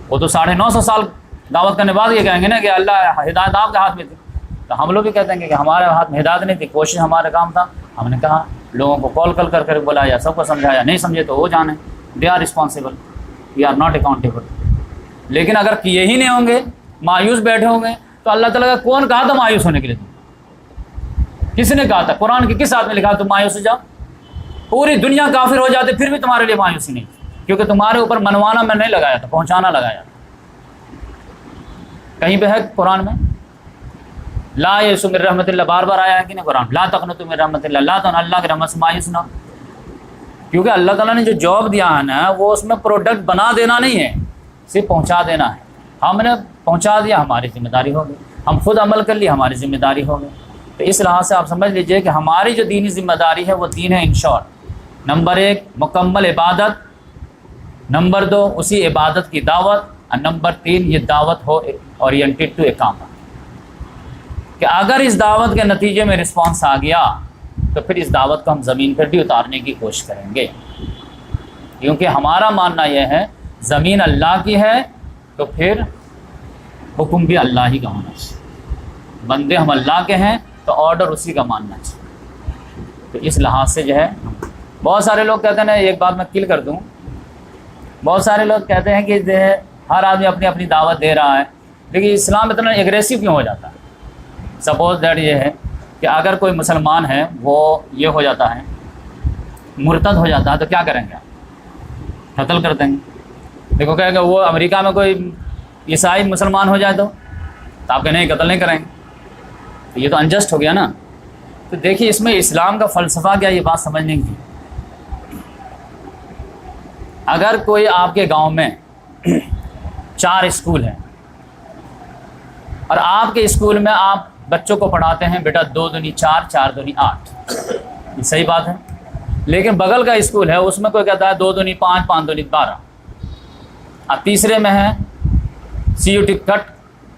وہ تو 950 سال دعوت کرنے بعد یہ کہیں گے نا کہ اللہ ہدایت آپ کے ہاتھ میں تھی، تو ہم لوگ بھی کہتے ہیں کہ ہمارے ہاتھ میں ہدایت نہیں تھی، کوشش ہمارا کام تھا، ہم نے کہا، لوگوں کو کال کر کر بلایا، سب کو سمجھایا، نہیں سمجھے تو وہ جانیں، they are responsible, we are not accountable. لیکن اگر کیے ہی نہیں ہوں گے، مایوس بیٹھے ہوں گے، تو اللہ تعالیٰ کا کون کہا تھا مایوس ہونے کے لیے؟ کس نے کہا تھا؟ قرآن کے کس آیت میں لکھا تم مایوس ہو جاؤ؟ پوری دنیا کافر ہو جاتے پھر بھی تمہارے لیے مایوسی نہیں، کیونکہ تمہارے اوپر منوانا میں نہیں لگایا تھا، پہنچانا لگایا تھا۔ کہیں پہ ہے قرآن میں لا یئسوا من رحمت اللہ، بار بار آیا ہے کہ نہیں قرآن، لا تقنطوا من رحمت اللہ، لا تقنطوا، اللہ کی رحمت سے مایوس نہ، کیونکہ اللہ تعالیٰ نے جو جاب دیا ہے نا، وہ اس میں پروڈکٹ بنا دینا نہیں ہے، صرف پہنچا دینا ہے۔ ہم نے پہنچا دیا، ہماری ذمہ داری ہو گئی، ہم خود عمل کر لی، ہماری ذمہ داری ہو گئی۔ تو اس لحاظ سے آپ سمجھ لیجئے کہ ہماری جو دینی ذمہ داری ہے وہ 3 ہے، ان شارٹ۔ نمبر 1 مکمل عبادت، نمبر 2 اسی عبادت کی دعوت، اور نمبر 3 یہ دعوت ہو اورینٹیڈ ٹو اقامہ، کہ اگر اس دعوت کے نتیجے میں رسپانس آ گیا تو پھر اس دعوت کو ہم زمین پر بھی اتارنے کی کوشش کریں گے، کیونکہ ہمارا ماننا یہ ہے زمین اللہ کی ہے تو پھر حکم بھی اللہ ہی کا ہونا چاہیے، بندے ہم اللہ کے ہیں تو آرڈر اسی کا ماننا چاہیے۔ تو اس لحاظ سے جو ہے بہت سارے لوگ کہتے ہیں، ایک بات میں کل کر دوں، بہت سارے لوگ کہتے ہیں کہ جو ہے ہر آدمی اپنی اپنی دعوت دے رہا ہے، لیکن اسلام اتنا ایگریسو کیوں ہو جاتا ہے؟ سپوز دیٹ یہ ہے کہ اگر کوئی مسلمان ہے وہ یہ ہو جاتا ہے، مرتد ہو جاتا ہے، تو کیا کریں گے؟ قتل کر دیں گے۔ دیکھو کہ وہ امریکہ میں کوئی عیسائی مسلمان ہو جائے تو آپ کہ نہیں، قتل نہیں کریں گے، تو یہ تو انجسٹ ہو گیا نا۔ تو دیکھیے اس میں اسلام کا فلسفہ کیا، یہ بات سمجھنے کی۔ اگر کوئی آپ کے گاؤں میں 4 اسکول ہیں اور آپ کے اسکول میں آپ بچوں کو پڑھاتے ہیں بیٹا 2 دونی 4 4 دونی 8، یہ صحیح بات ہے، لیکن بغل کا اسکول ہے اس میں کوئی کہتا ہے 2 دونی 5 5 دونی 12۔ اب تیسرے میں ہے CUT کٹ